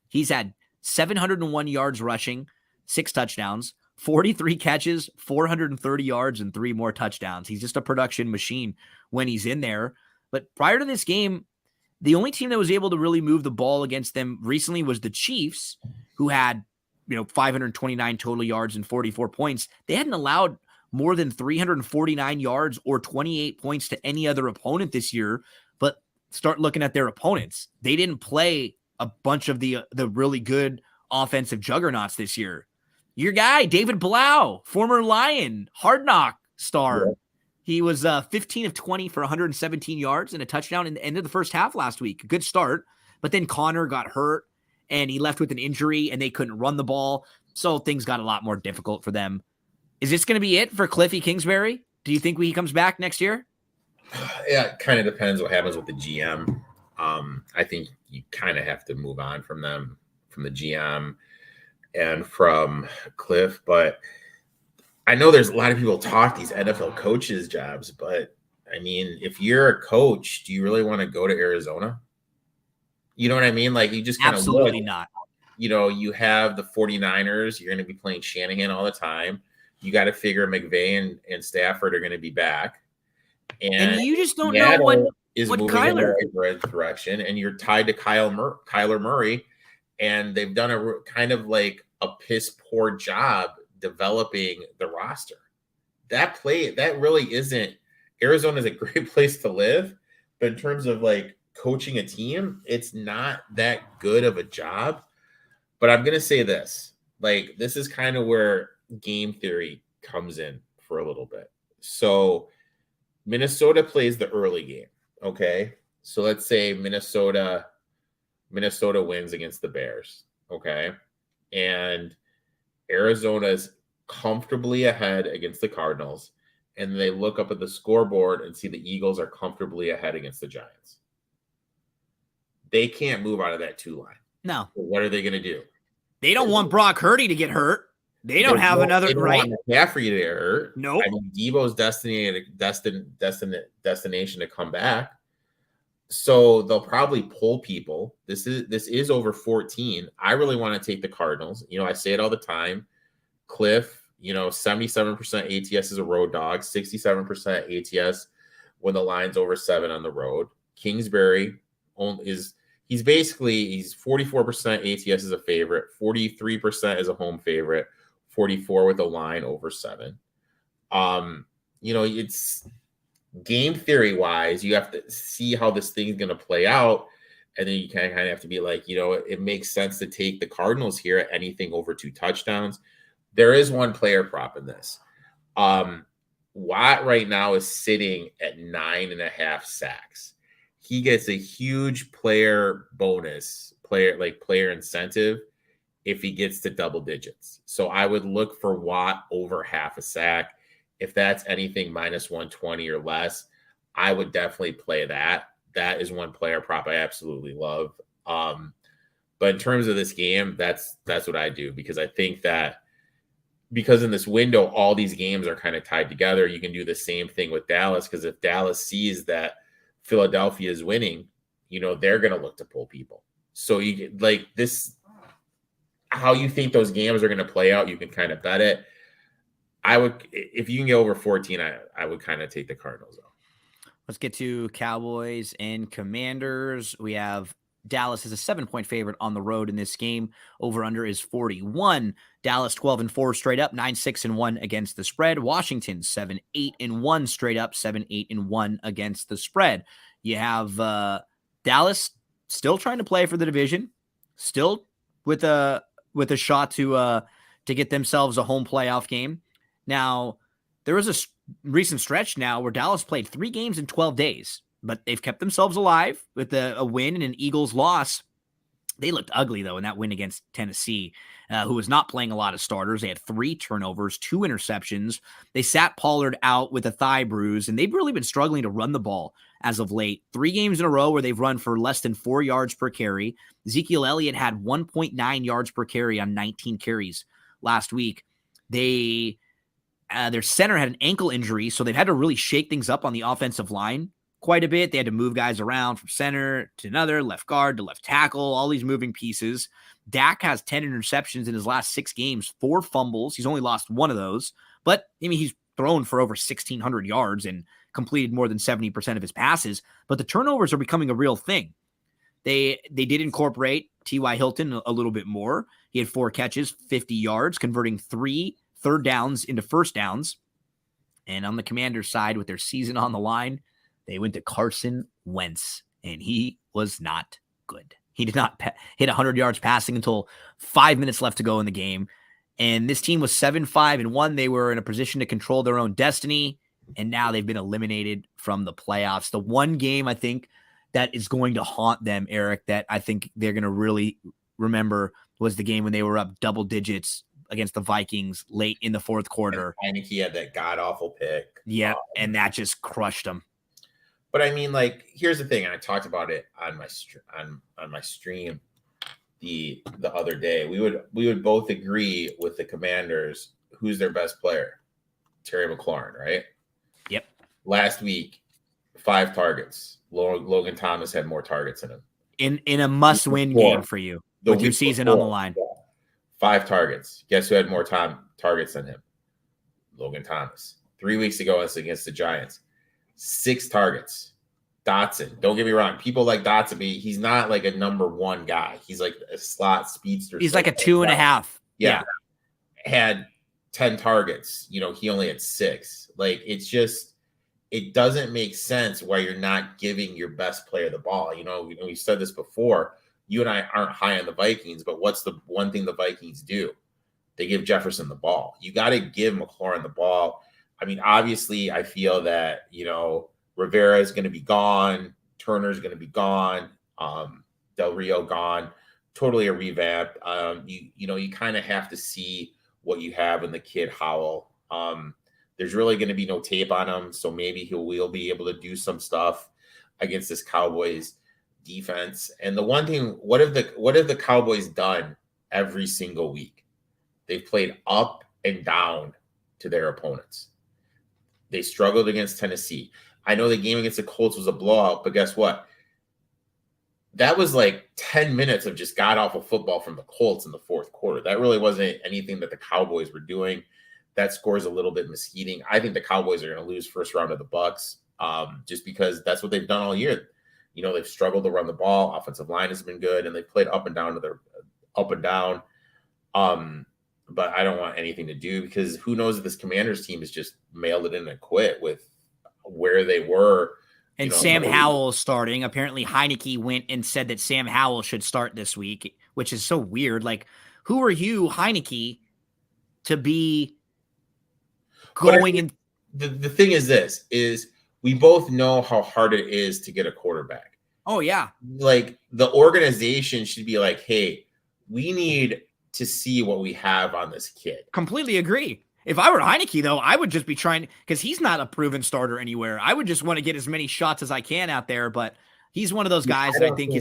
he's had 701 yards rushing, 6 touchdowns, 43 catches, 430 yards, and 3 more touchdowns. He's just a production machine when he's in there. But prior to this game, the only team that was able to really move the ball against them recently was the Chiefs, who had 529 total yards and 44 points. They hadn't allowed more than 349 yards or 28 points to any other opponent this year. But start looking at their opponents. They didn't play a bunch of the really good offensive juggernauts this year. Your guy, David Blau, former Lion, Hard Knock star. Yeah. He was 15 of 20 for 117 yards and a touchdown in the end of the first half last week. Good start. But then Connor got hurt and he left with an injury and they couldn't run the ball. So things got a lot more difficult for them. Is this going to be it for Cliffy Kingsbury? Do you think he comes back next year? Yeah, it kind of depends what happens with the GM. I think you kind of have to move on from them, from the GM and from Cliff. But I know there's a lot of people talk these NFL coaches jobs, but I mean, if you're a coach, do you really want to go to Arizona? You know what I mean? Like you just kind of absolutely not. You have the 49ers. You're going to be playing Shanahan all the time. You got to figure McVay and Stafford are going to be back. And you just don't know what is But moving in Kyler, the right direction, and you're tied to Kyler Murray, and they've done a kind of like a piss poor job developing the roster. That really isn't. Arizona is a great place to live, but in terms of like coaching a team, it's not that good of a job. But I'm gonna say this: like this is kind of where game theory comes in for a little bit. So Minnesota plays the early game. Okay. So let's say Minnesota wins against the Bears. Okay. And Arizona's comfortably ahead against the Cardinals. And they look up at the scoreboard and see the Eagles are comfortably ahead against the Giants. They can't move out of that 2 line. no. So what are they going to do? They don't want Brock Purdy to get hurt. They don't have another, They don't right? want McCaffrey to get hurt. Nope. I mean, Debo's destination to come back. So they'll probably pull people. This is over 14. I really want to take the Cardinals. I say it all the time. Cliff, 77% ATS is a road dog, 67% ATS when the line's over 7 on the road. Kingsbury he's 44% ATS as a favorite, 43% as a home favorite, 44 with a line over 7. It's game theory wise, you have to see how this thing's going to play out. And then you kind of have to be like, it makes sense to take the Cardinals here at anything over 2 touchdowns. There is one player prop in this. Watt right now is sitting at 9.5 sacks. He gets a huge player bonus, player incentive if he gets to double digits. So I would look for Watt over half a sack. If that's anything minus 120 or less, I would definitely play that. That is one player prop I absolutely love. But in terms of this game, that's what I do, because I think that because in this window, all these games are kind of tied together. You can do the same thing with Dallas, because if Dallas sees that Philadelphia is winning, they're going to look to pull people. So you get like this, how you think those games are going to play out, you can kind of bet it. I would, if you can get over 14, I would kind of take the Cardinals though. Let's get to Cowboys and Commanders. We have Dallas as a 7-point favorite on the road in this game. Over under is 41. Dallas 12-4 straight up, 9-6-1 against the spread. Washington 7-8-1 straight up, 7-8-1 against the spread. You have Dallas still trying to play for the division, still with a shot to get themselves a home playoff game. Now, there was a recent stretch now where Dallas played 3 games in 12 days, but they've kept themselves alive with a win and an Eagles loss. They looked ugly, though, in that win against Tennessee, who was not playing a lot of starters. They had 3 turnovers, 2 interceptions. They sat Pollard out with a thigh bruise, and they've really been struggling to run the ball as of late. 3 games in a row where they've run for less than 4 yards per carry. Ezekiel Elliott had 1.9 yards per carry on 19 carries last week. Their center had an ankle injury, so they've had to really shake things up on the offensive line quite a bit. They had to move guys around from center to another, left guard to left tackle, all these moving pieces. Dak has 10 interceptions in his last 6 games, 4 fumbles. He's only lost 1 of those, but he's thrown for over 1,600 yards and completed more than 70% of his passes. But the turnovers are becoming a real thing. They did incorporate T.Y. Hilton a little bit more. He had 4 catches, 50 yards, converting 3 third downs into first downs. And on the Commanders side, with their season on the line, they went to Carson Wentz, and he was not good. He did not hit 100 yards passing until 5 minutes left to go in the game. And this team was 7-5-1. They were in a position to control their own destiny, and now they've been eliminated from the playoffs. The one game I think that is going to haunt them, Eric, that I think they're going to really remember was the game when they were up double digits against the Vikings late in the 4th quarter. And he had that god-awful pick. Yeah, and that just crushed them. But I mean, like, here's the thing, and I talked about it on my stream the other day. We would both agree with the Commanders who's their best player. Terry McLaurin, right? Yep. Last week, 5 targets. Logan Thomas had more targets than him. In a must-win game for you with your season on the line. 5 targets. Guess who had more targets than him? Logan Thomas. 3 weeks ago, it's against the Giants. 6 targets. Dotson. Don't get me wrong. People like Dotson, but he's not like a number one guy. He's like a slot speedster. He's like a 2.5. Yeah. Had 10 targets. He only had 6. Like, it's just, it doesn't make sense why you're not giving your best player the ball. We said this before. You and I aren't high on the Vikings, but what's the one thing the Vikings do? They give Jefferson the ball. You got to give McLaurin the ball. I mean, obviously, I feel that, Rivera is going to be gone. Turner's going to be gone. Del Rio gone. Totally a revamp. You kind of have to see what you have in the kid Howell. There's really going to be no tape on him, so maybe he will be able to do some stuff against this Cowboys defense. And the one thing, what have the Cowboys done every single week? They've played up and down to their opponents. They struggled against Tennessee. I know the game against the Colts was a blowout, but guess what? That was like 10 minutes of just god-awful football from the Colts in the fourth quarter. That really wasn't anything that the Cowboys were doing. That score is a little bit misleading. I think the Cowboys are going to lose first round of the Bucks, just because that's what they've done all year. They've struggled to run the ball. Offensive line has been good, and they've played up and down. But I don't want anything to do, because who knows if this Commanders team has just mailed it in and quit with where they were. And Sam Howell starting. Apparently Heineke went and said that Sam Howell should start this week, which is so weird. Like, who are you, Heineke, to be going in? The thing is this, is we both know how hard it is to get a quarterback. Oh, yeah. Like, the organization should be like, hey, we need to see what we have on this kid. Completely agree. If I were Heineke, though, I would just be trying, because he's not a proven starter anywhere. I would just want to get as many shots as I can out there, but he's one of those guys that I think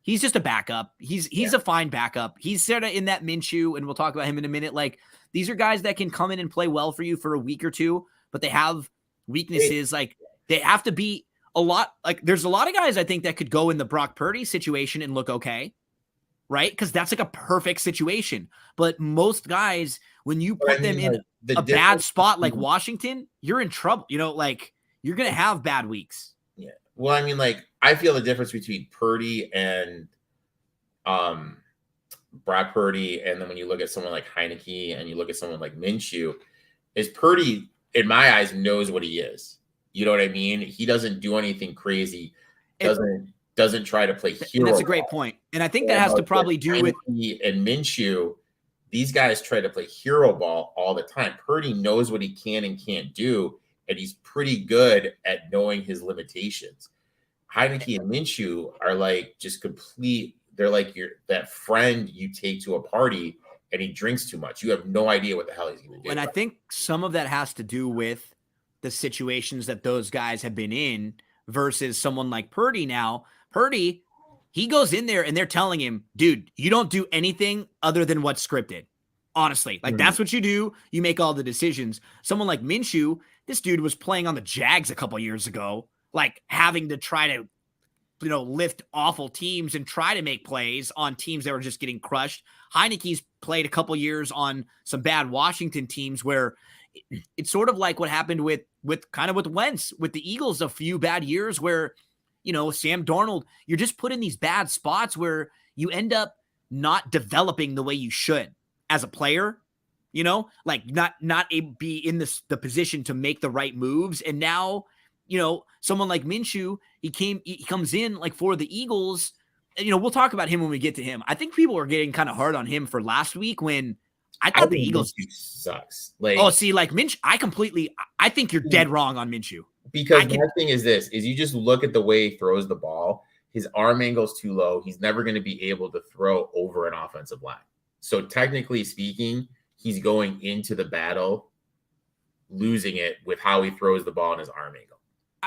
he's just a backup. He's a fine backup. He's sort of in that Minshew, and we'll talk about him in a minute. Like, these are guys that can come in and play well for you for a week or two, but they have weaknesses. Like, they have to be a lot. Like, there's a lot of guys I think that could go in the Brock Purdy situation and look okay, right? Because that's like a perfect situation. But most guys, when you put them in a bad spot like Washington, you're in trouble. Like, you're going to have bad weeks. Yeah. Well, I mean, like, I feel the difference between Purdy and Brock Purdy, and then when you look at someone like Heineke and you look at someone like Minshew, is Purdy, in my eyes, knows what he is. You know what I mean? He doesn't do anything crazy. Doesn't try to play hero. That's a great point. And I think that has to probably do with and Minshew. These guys try to play hero ball all the time. Purdy knows what he can and can't do, and he's pretty good at knowing his limitations. Heineke and Minshew are like just complete. They're like that friend you take to a party and he drinks too much. You have no idea what the hell he's going to do. And I think some of that has to do with the situations that those guys have been in versus someone like Purdy now. Purdy, he goes in there and they're telling him, dude, you don't do anything other than what's scripted. Honestly, like that's what you do. You make all the decisions. Someone like Minshew, this dude was playing on the Jags a couple years ago, like having to try to, lift awful teams and try to make plays on teams that were just getting crushed. Heineke's played a couple years on some bad Washington teams where it's sort of like what happened with Wentz, with the Eagles, a few bad years where, Sam Darnold, you're just put in these bad spots where you end up not developing the way you should as a player, like not be in the position to make the right moves. And now, someone like Minshew, he comes in like for the Eagles, and, we'll talk about him when we get to him. I think people are getting kind of hard on him for last week when I thought the Eagles sucks. Like, Minshew, I think you're dead wrong on Minshew. Because my thing is this, is you just look at the way he throws the ball. His arm angle's too low. He's never going to be able to throw over an offensive line. So technically speaking, he's going into the battle, losing it with how he throws the ball in his arm angle.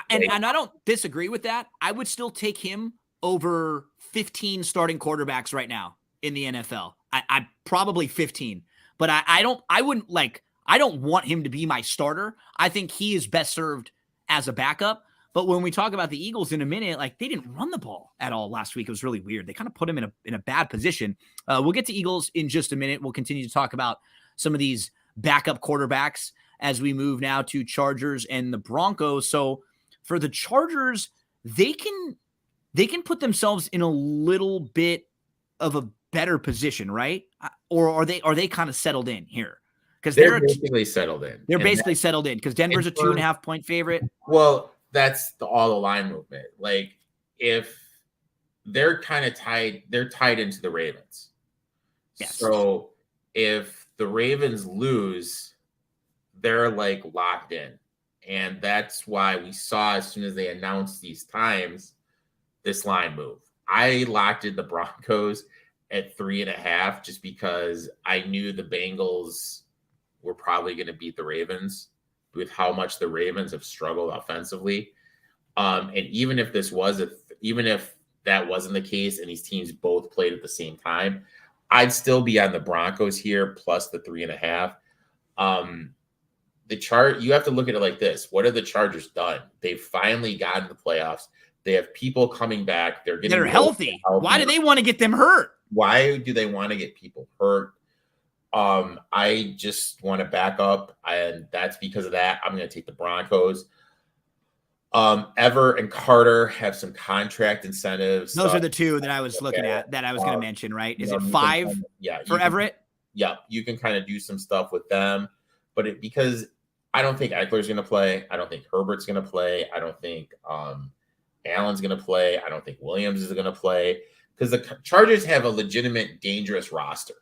And I don't disagree with that. I would still take him over 15 starting quarterbacks right now in the NFL. I probably 15, but I don't want him to be my starter. I think he is best served as a backup. But when we talk about the Eagles in a minute, like they didn't run the ball at all last week. It was really weird. They kind of put him in a bad position. We'll get to Eagles in just a minute. We'll continue to talk about some of these backup quarterbacks as we move now to Chargers and the Broncos. So for the Chargers, they can put themselves in a little bit of a better position, right? Or are they kind of settled in here? Because They're basically settled in. They're basically settled in because Denver's a 2.5-point favorite. Well, that's all the line movement. Like if they're kind of tied, they're tied into the Ravens. Yes. So if the Ravens lose, they're like locked in. And that's why we saw as soon as they announced these times, this line move. I locked in the Broncos at 3.5 just because I knew the Bengals were probably going to beat the Ravens with how much the Ravens have struggled offensively. And even if this was even if that wasn't the case and these teams both played at the same time, I'd still be on the Broncos here plus the 3.5. The chart, you have to look at it like this. What have the Chargers done? They've finally gotten the playoffs. They have people coming back. They're healthy. Why do they want to get them hurt? Why do they want to get people hurt? I just want to back up, and that's because of that. I'm going to take the Broncos. Ever and Carter have some contract incentives. Those are the two that I was looking at that I was going to mention, right? Is it 5 for Everett? Yeah, you can kind of do some stuff with them, but because I don't think Eckler's going to play. I don't think Herbert's going to play. I don't think Allen's going to play. I don't think Williams is going to play because the Chargers have a legitimate dangerous roster.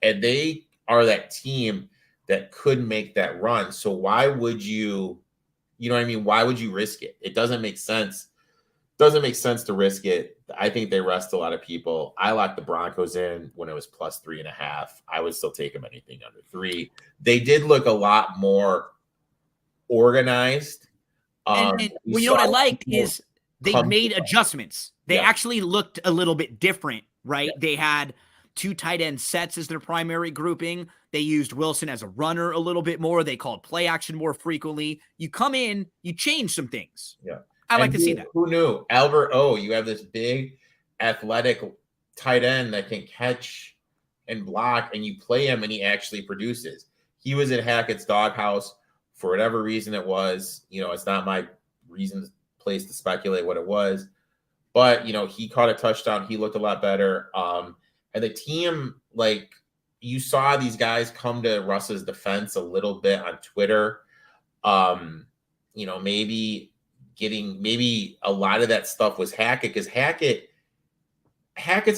And they are that team that could make that run. So why would you know what I mean? Why would you risk it? It doesn't make sense. Doesn't make sense to risk it. I think they rest a lot of people. I locked the Broncos in when it was plus 3.5. I would still take them anything under 3. They did look a lot more organized. And well, you know what I liked is they made adjustments. They actually looked a little bit different, right? They had 2 tight end sets as their primary grouping. They used Wilson as a runner a little bit more. They called play action more frequently. You come in, you change some things. Yeah. I like to see that. Who knew? Albert O, you have this big athletic tight end that can catch and block, and you play him and he actually produces. He was at Hackett's doghouse for whatever reason it was. It's not my place to speculate what it was. But, he caught a touchdown. He looked a lot better. And the team, like, you saw these guys come to Russ's defense a little bit on Twitter. Maybe a lot of that stuff was Hackett because Hackett's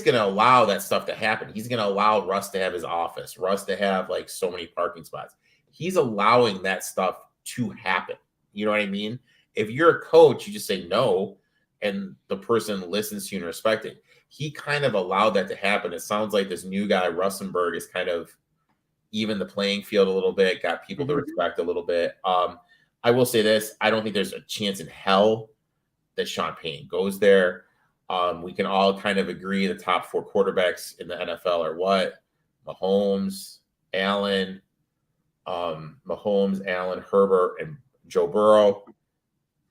going to allow that stuff to happen. He's going to allow Russ to have his office, Russ to have like so many parking spots. He's allowing that stuff to happen. You know what I mean? If you're a coach, you just say no, and the person listens to you and respects it. He kind of allowed that to happen. It sounds like this new guy, Russenberg, is kind of even the playing field a little bit, got people to respect a little bit. I will say this. I don't think there's a chance in hell that Sean Payton goes there. We can all kind of agree the top 4 quarterbacks in the NFL are what? Mahomes, Allen, Herbert, and Joe Burrow.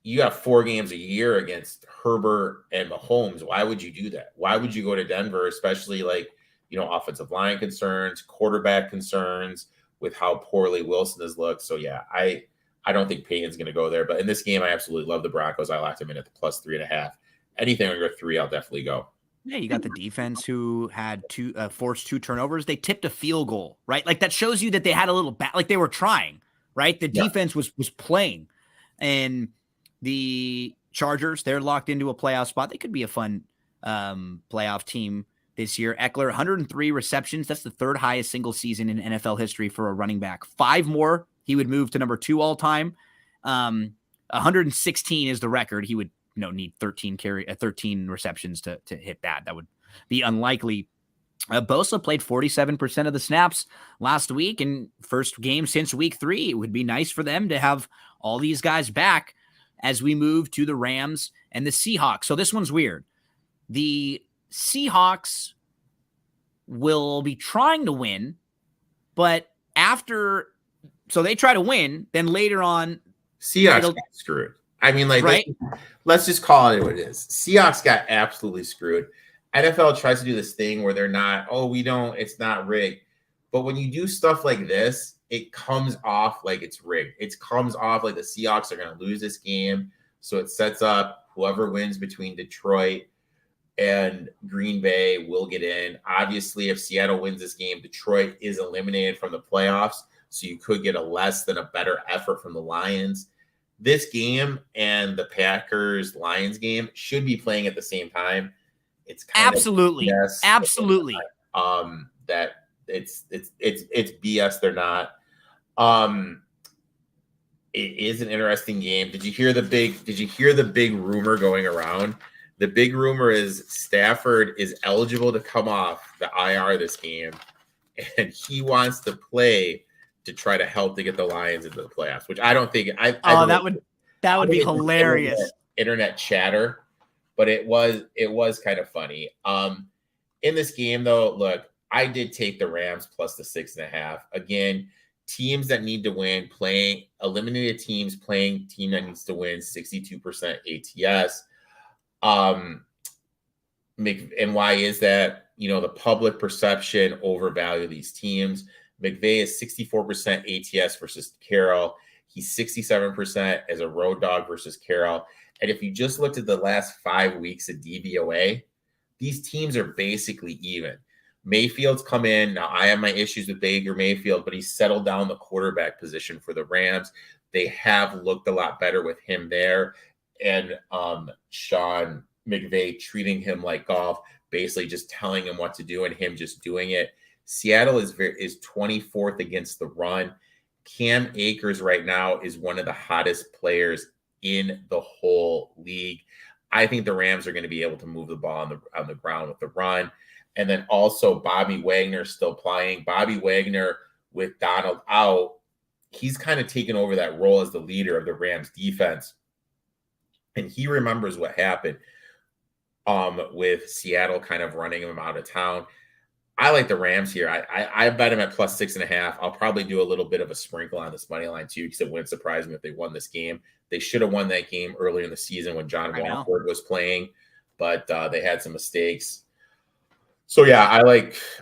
You got 4 games a year against Herbert and Mahomes. Why would you do that? Why would you go to Denver, especially offensive line concerns, quarterback concerns with how poorly Wilson has looked? So, yeah, I don't think Payton's going to go there. But in this game, I absolutely love the Broncos. I locked them in at the plus 3.5. Anything under 3, I'll definitely go. Yeah, you got the defense who had forced 2 turnovers. They tipped a field goal, right? Like that shows you that they had a little like they were trying, right? The defense was playing. And the Chargers, they're locked into a playoff spot. They could be a fun playoff team this year. Eckler, 103 receptions. That's the 3rd highest single season in NFL history for a running back. 5 more, he would move to number 2 all time. 116 is the record. He would need 13 receptions to hit that. That would be unlikely. Bosa played 47% of the snaps last week, and first game since week 3. It would be nice for them to have all these guys back as we move to the Rams and the Seahawks. So this one's weird. The Seahawks will be trying to win, but so they try to win, then later on Seahawks got screwed. I mean, right? Let's just call it what it is. Seahawks got absolutely screwed. NFL tries to do this thing where they're not, it's not rigged. But when you do stuff like this, it comes off like it's rigged. It comes off like the Seahawks are going to lose this game. So it sets up Whoever wins between Detroit and Green Bay will get in. Obviously, if Seattle wins this game, Detroit is eliminated from the playoffs. So you could get a less than a better effort from the Lions. This game and the Packers-Lions game should be playing at the same time. It's kind absolutely, of BS absolutely. That it's BS. They're not. It is an interesting game. Did you hear the big rumor going around? The big rumor is Stafford is eligible to come off the IR this game, and he wants to play to try to help to get the Lions into the playoffs. Which I don't think. That would be hilarious. Internet chatter, but it was kind of funny. In this game though, look, I did take the Rams plus the 6.5. Again, teams that need to win, playing eliminated teams, playing team that needs to win, 62% ATS. And why is that? The public perception overvalue these teams. McVay is 64% ATS versus Carroll. He's 67% as a road dog versus Carroll. And if you just looked at the last 5 weeks of DVOA, these teams are basically even. Mayfield's come in. Now, I have my issues with Baker Mayfield, but he's settled down the quarterback position for the Rams. They have looked a lot better with him there. And Sean McVay treating him like golf, basically just telling him what to do and him just doing it. Seattle is 24th against the run. Cam Akers right now is one of the hottest players in the whole league. I think the Rams are going to be able to move the ball on the ground with the run. And then also Bobby Wagner still playing. Bobby Wagner with Donald out, he's kind of taken over that role as the leader of the Rams defense. And he remembers what happened with Seattle kind of running him out of town. I like the Rams here. I bet him at plus 6.5. I'll probably do a little bit of a sprinkle on this money line too, because it wouldn't surprise me if they won this game. They should have won that game earlier in the season when John Walford was playing, but they had some mistakes. So yeah,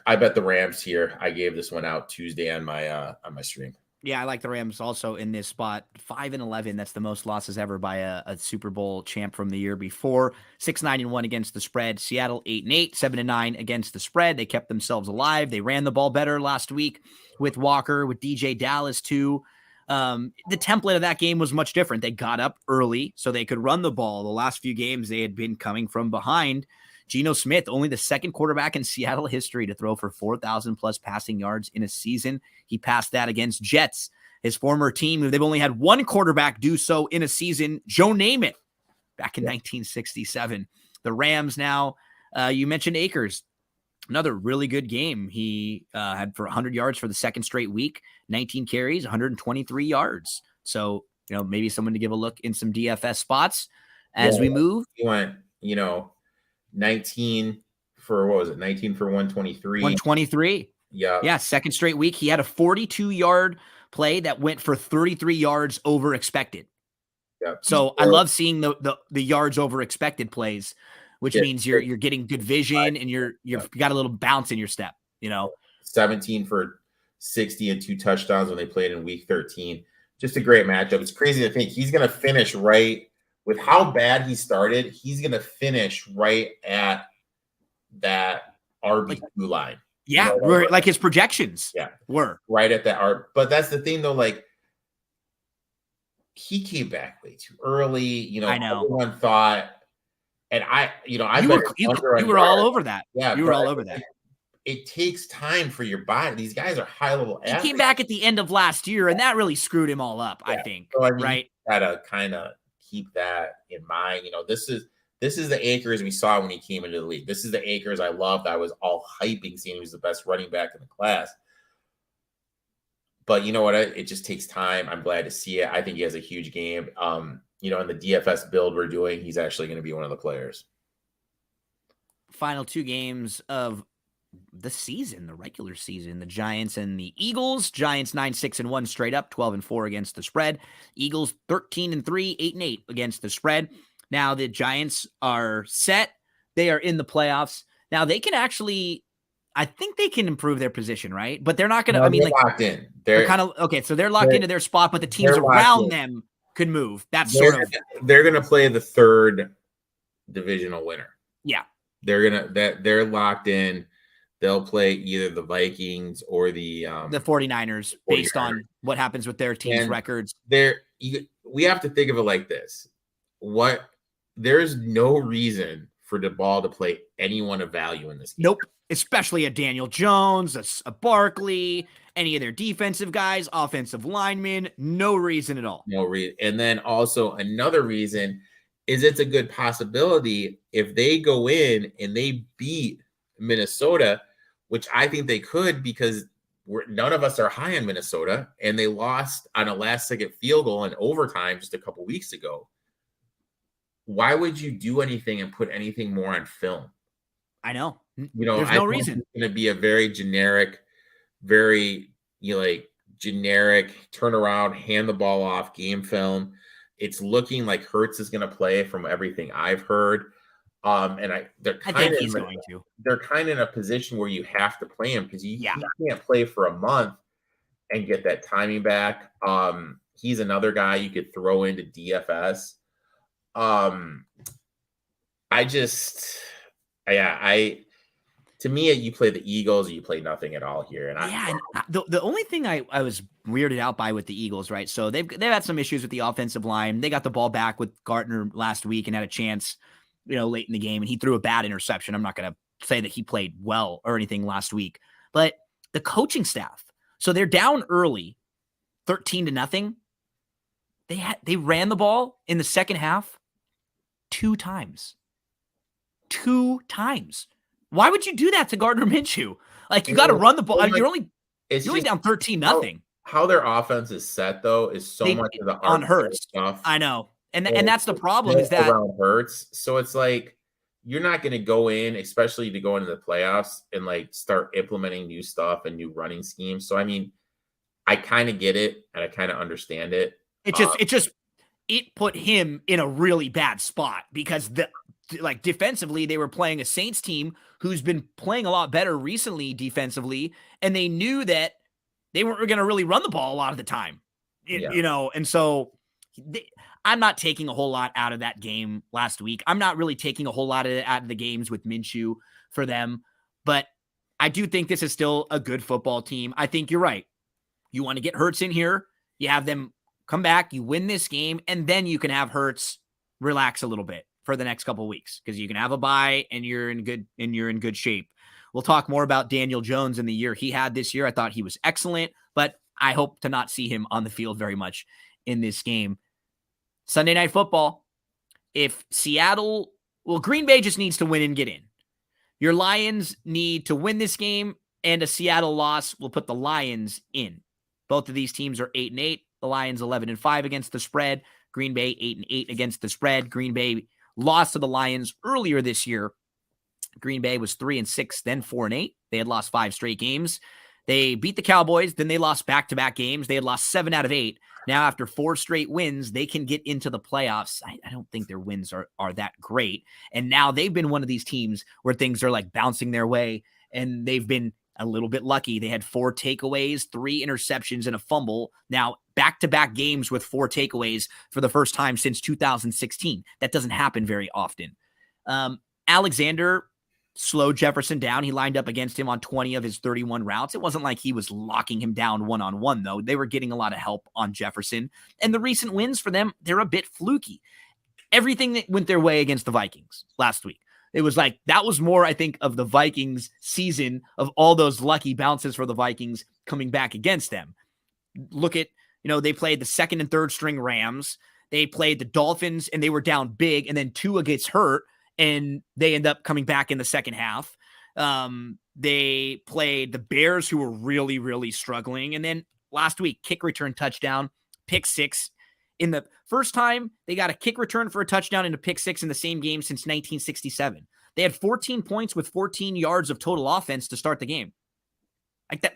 I bet the Rams here. I gave this one out Tuesday on my stream. Yeah, I like the Rams also in this spot. 5-11. That's the most losses ever by a Super Bowl champ from the year before. 6-9-1 against the spread. Seattle 8-8, 7-9 against the spread. They kept themselves alive. They ran the ball better last week with Walker, with DJ Dallas too. The template of that game was much different. They got up early so they could run the ball. The last few games they had been coming from behind. Geno Smith, only the second quarterback in Seattle history to throw for 4,000 plus passing yards in a season. He passed that against Jets, his former team. They've only had one quarterback do so in a season, Joe Namath, back in 1967. The Rams now, you mentioned Akers. Another really good game. He had for 100 yards for the second straight week, 19 carries, 123 yards. So, maybe someone to give a look in some DFS spots as we move. He went, 19 for, what was it? 19 for 123. 123. Yeah. Yeah. Second straight week. He had a 42-yard play that went for 33 yards over expected. Yeah. So I love seeing the yards over expected plays, which means you're getting good vision and you've got a little bounce in your step, 17 for 60 and 2 touchdowns when they played in week 13. Just a great matchup. It's crazy to think he's going to finish right with how bad he started. He's going to finish right at that RB2 line. Yeah, like his projections were right at that R. But that's the thing, though. He came back way too early. I know. Everyone thought, and you were all over that. Yeah, you were all over that. It takes time for your body. These guys are high level athletes. He came back at the end of last year, and that really screwed him all up. I think. So, right. Gotta kind of keep that in mind. This is the Akers we saw when he came into the league. This is the Akers I loved. I was all hyping, saying he was the best running back in the class. But you know what? It just takes time. I'm glad to see it. I think he has a huge game. In the DFS build we're doing, he's actually going to be one of the players. Final 2 games of the season, the regular season, the Giants and the Eagles. Giants 9-6-1 straight up, 12-4 against the spread. Eagles 13-3, 8-8 against the spread. Now the Giants are set. They are in the playoffs. Now they can actually, I think they can improve their position, right? But they're not going to, they're locked in. They're kind of, okay. So they're locked into their spot, but the teams around them could move. That's they're going to play the third divisional winner. Yeah. They're locked in. They'll play either the Vikings or the 49ers based on what happens with their team's records. We have to think of it like this. There's no reason for the ball to play anyone of value in this game. Nope. Especially a Daniel Jones, a Barkley, any of their defensive guys, offensive linemen. No reason at all. No reason. And then also another reason is it's a good possibility if they go in and they beat Minnesota, which I think they could because none of us are high on Minnesota, and they lost on a last-second field goal in overtime just a couple weeks ago. Why would you do anything and put anything more on film? I know. There's no reason. It's going to be a very generic, very generic turnaround, hand the ball off game film. It's looking like Hurts is going to play from everything I've heard. They're kind of in a position where you have to play him because you can't play for a month and get that timing back. He's another guy you could throw into DFS. To me, you play the Eagles or you play nothing at all here. And the only thing I was weirded out by with the Eagles, right? So they've had some issues with the offensive line. They got the ball back with Gartner last week and had a chance, late in the game, and he threw a bad interception. I'm not going to say that he played well or anything last week, but the coaching staff. So they're down early, 13-0. They ran the ball in the second half 2 times. 2 times. Why would you do that to Gardner Minshew? You got to run the ball. You're only down 13-0. How their offense is set though is so much of the on Hurts stuff. I know, and that's the problem is that around Hurts. So it's you're not going to go in, especially to go into the playoffs and start implementing new stuff and new running schemes. So I mean, I kind of get it and I kind of understand it. It put him in a really bad spot because defensively, they were playing a Saints team who's been playing a lot better recently defensively, and they knew that they weren't going to really run the ball a lot of the time, and so I'm not taking a whole lot out of that game last week. I'm not really taking a whole lot out of the games with Minshew for them, but I do think this is still a good football team. I think you're right. You want to get Hurts in here, you have them come back, you win this game, and then you can have Hurts relax a little bit for the next couple of weeks because you can have a bye and you're in good shape. We'll talk more about Daniel Jones and the year he had this year. I thought he was excellent, but I hope to not see him on the field very much in this game. Sunday Night Football. If Green Bay just needs to win and get in. Your Lions need to win this game, and a Seattle loss will put the Lions in. Both of these teams are 8-8. The Lions 11-5 against the spread. Green Bay 8-8 against the spread. Green Bay lost to the Lions earlier this year. Green Bay was 3-6, then 4-8. They had lost 5 straight games. They beat the Cowboys, then they lost back-to-back games. They had lost 7 out of 8. Now, after 4 straight wins, they can get into the playoffs. I don't think their wins are that great. And now they've been one of these teams where things are bouncing their way, and they've been a little bit lucky. They had 4 takeaways, 3 interceptions, and a fumble. Now, back-to-back games with 4 takeaways for the first time since 2016. That doesn't happen very often. Alexander slowed Jefferson down. He lined up against him on 20 of his 31 routes. It wasn't like he was locking him down one-on-one, though. They were getting a lot of help on Jefferson. And the recent wins for them, they're a bit fluky. Everything that went their way against the Vikings last week. It was that was more, I think, of the Vikings season of all those lucky bounces for the Vikings coming back against them. Look at, they played the second and third string Rams. They played the Dolphins and they were down big, and then Tua gets hurt and they end up coming back in the second half. They played the Bears, who were really, really struggling. And then last week, kick return touchdown, pick 6. In the first time they got a kick return for a touchdown and a pick 6 in the same game since 1967. They had 14 points with 14 yards of total offense to start the game.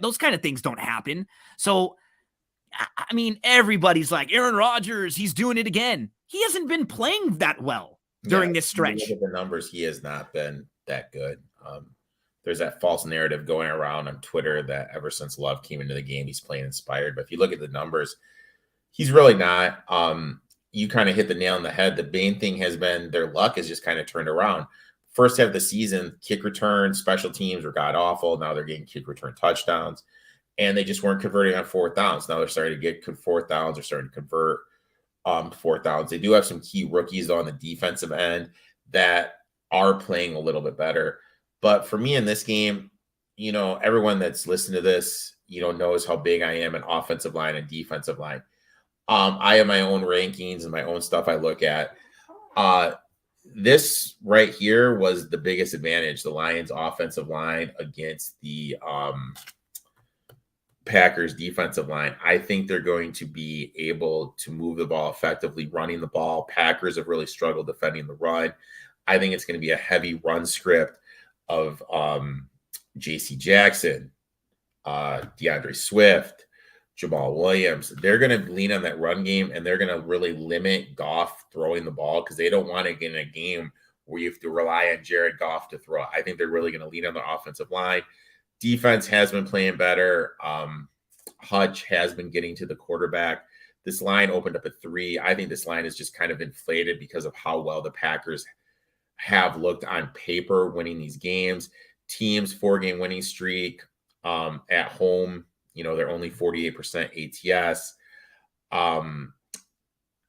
Those kind of things don't happen. So, I mean, everybody's like, Aaron Rodgers, he's doing it again. He hasn't been playing that well during this stretch. Look at the numbers, he has not been that good. There's that false narrative going around on Twitter that ever since Love came into the game, he's playing inspired. But if you look at the numbers, he's really not. you kind of hit the nail on the head. The main thing has been their luck has just kind of turned around. First half of the season, kick return, special teams were god awful. Now they're getting kick return touchdowns, and they just weren't converting on fourth downs. Now they're starting to get fourth downs. They're starting to convert fourth downs. They do have some key rookies on the defensive end that are playing a little bit better. But for me in this game, everyone that's listened to this, knows how big I am in offensive line and defensive line. I have my own rankings and my own stuff I look at. This right here was the biggest advantage, the Lions offensive line against the Packers defensive line. I think they're going to be able to move the ball effectively, running the ball. Packers have really struggled defending the run. I think it's going to be a heavy run script of J.C. Jackson, DeAndre Swift, Jamal Williams. They're going to lean on that run game, and they're going to really limit Goff throwing the ball because they don't want to get in a game where you have to rely on Jared Goff to throw. I think they're really going to lean on the offensive line. Defense has been playing better. Hutch has been getting to the quarterback. This line opened up at 3. I think this line is just kind of inflated because of how well the Packers have looked on paper winning these games. Teams 4-game winning streak at home. They're only 48% ATS.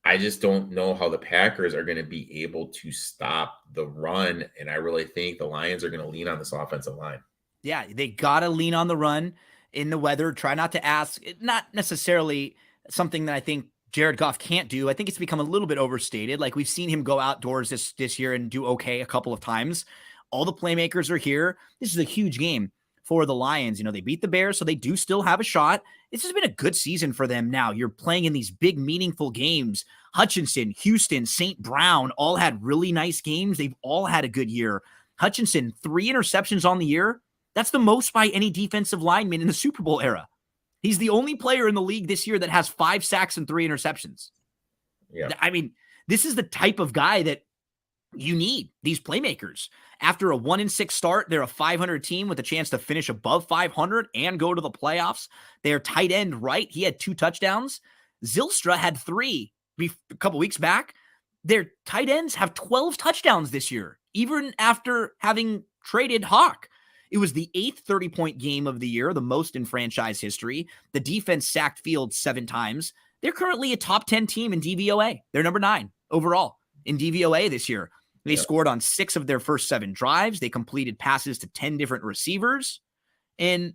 I just don't know how the Packers are going to be able to stop the run. And I really think the Lions are going to lean on this offensive line. Yeah, they got to lean on the run in the weather. Try not to ask, not necessarily something that I think Jared Goff can't do. I think it's become a little bit overstated. Like we've seen him go outdoors this year and do okay a couple of times. All the playmakers are here. This is a huge game for the Lions. They beat the Bears, so they do still have a shot. This has been a good season for them now. You're playing in these big, meaningful games. Hutchinson, Houston, St. Brown all had really nice games. They've all had a good year. Hutchinson, 3 interceptions on the year. That's the most by any defensive lineman in the Super Bowl era. He's the only player in the league this year that has 5 sacks and 3 interceptions. Yeah. I mean, this is the type of guy that you need, these playmakers. After a 1-6 start, they're a 500 team with a chance to finish above 500 and go to the playoffs. They're tight end right. He had 2 touchdowns. Zylstra had 3 a couple weeks back. Their tight ends have 12 touchdowns this year, even after having traded Hawk. It was the 8th 30-point game of the year, the most in franchise history. The defense sacked Fields 7 times. They're currently a top 10 team in DVOA. They're number 9 overall in DVOA this year. They scored on 6 of their first 7 drives. They completed passes to 10 different receivers. And,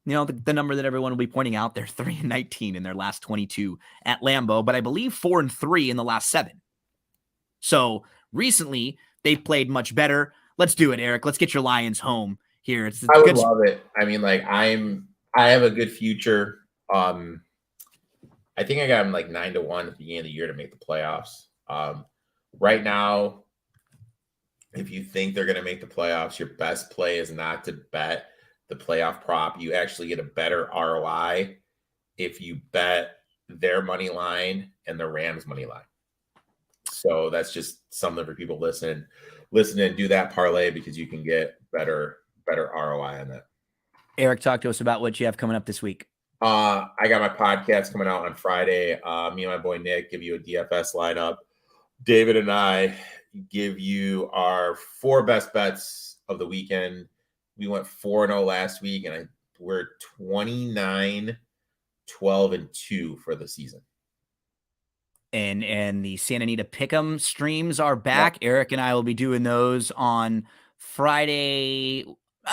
the number that everyone will be pointing out, they're 3-19 in their last 22 at Lambeau, but I believe 4-3 in the last 7. So recently, they've played much better. Let's do it, Eric. Let's get your Lions home here. I would love it. I mean, I have a good future. I think I got them 9-1 at the beginning of the year to make the playoffs. Right now, if you think they're going to make the playoffs, your best play is not to bet the playoff prop. You actually get a better ROI if you bet their money line and the Rams money line. So that's just something for people listening and do that parlay because you can get better ROI on that. Eric, talk to us about what you have coming up this week. I got my podcast coming out on Friday. Me and my boy Nick give you a DFS lineup. David and I give you our 4 best bets of the weekend. We went 4-0 last week, and we're 29, 12-2 for the season. And the Santa Anita Pick'em streams are back. Yep. Eric and I will be doing those on Friday.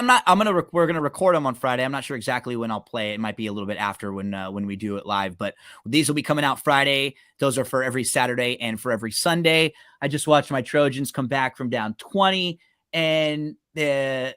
We're gonna record them on Friday. I'm not sure exactly when I'll play it. It might be a little bit after when we do it live, but these will be coming out Friday. Those are for every Saturday and for every Sunday. I just watched my Trojans come back from down 20, and they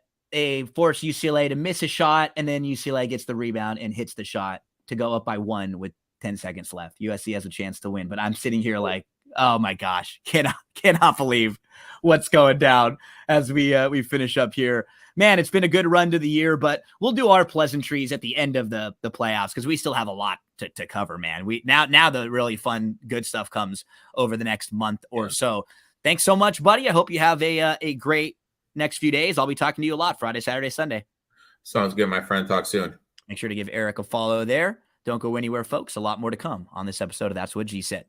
force UCLA to miss a shot, and then UCLA gets the rebound and hits the shot to go up by 1 with 10 seconds left. USC has a chance to win, but I'm sitting here like, oh my gosh, cannot believe what's going down as we finish up here. Man, it's been a good run to the year, but we'll do our pleasantries at the end of the playoffs because we still have a lot to cover, man. Now the really fun, good stuff comes over the next month or so. Thanks so much, buddy. I hope you have a great next few days. I'll be talking to you a lot Friday, Saturday, Sunday. Sounds good, my friend. Talk soon. Make sure to give Eric a follow there. Don't go anywhere, folks. A lot more to come on this episode of That's What G Said.